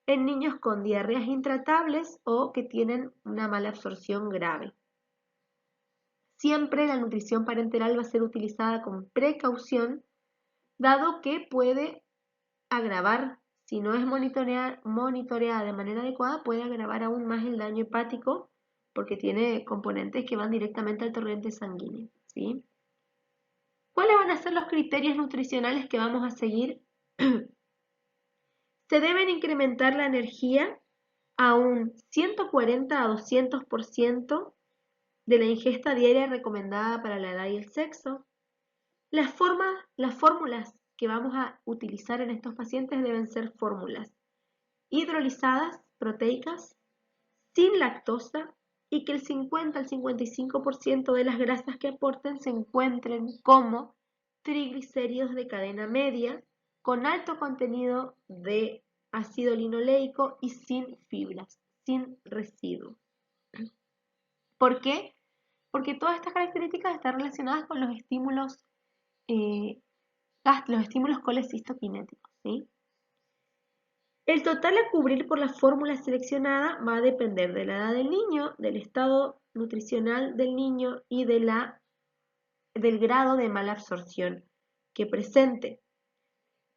en niños con diarreas intratables o que tienen una mala absorción grave. Siempre la nutrición parenteral va a ser utilizada con precaución, dado que puede agravar, si no es monitoreada de manera adecuada, puede agravar aún más el daño hepático porque tiene componentes que van directamente al torrente sanguíneo, ¿sí? ¿Cuáles van a ser los criterios nutricionales que vamos a seguir? Se deben incrementar la energía a un 140 a 200% de la ingesta diaria recomendada para la edad y el sexo. Las fórmulas que vamos a utilizar en estos pacientes deben ser fórmulas hidrolizadas, proteicas, sin lactosa, y que el 50 al 55% de las grasas que aporten se encuentren como triglicéridos de cadena media, con alto contenido de ácido linoleico y sin fibras, sin residuos. ¿Por qué? Porque todas estas características están relacionadas con los estímulos colecistoquinéticos, ¿sí? El total a cubrir por la fórmula seleccionada va a depender de la edad del niño, del estado nutricional del niño y del grado de mala absorción que presente.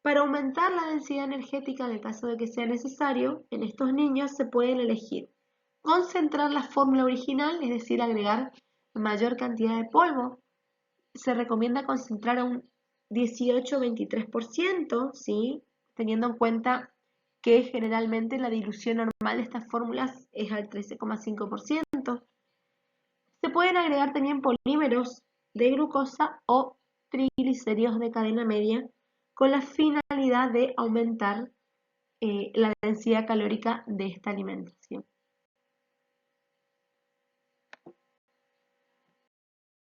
Para aumentar la densidad energética en el caso de que sea necesario, en estos niños se pueden elegir concentrar la fórmula original, es decir, agregar mayor cantidad de polvo. Se recomienda concentrar a un 18-23%, ¿sí? Teniendo en cuenta que generalmente la dilución normal de estas fórmulas es al 13,5%. Se pueden agregar también polímeros de glucosa o triglicéridos de cadena media con la finalidad de aumentar la densidad calórica de esta alimentación.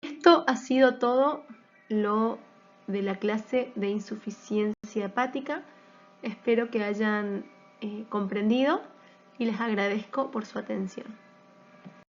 Esto ha sido todo lo de la clase de insuficiencia hepática. Espero que hayan comprendido y les agradezco por su atención.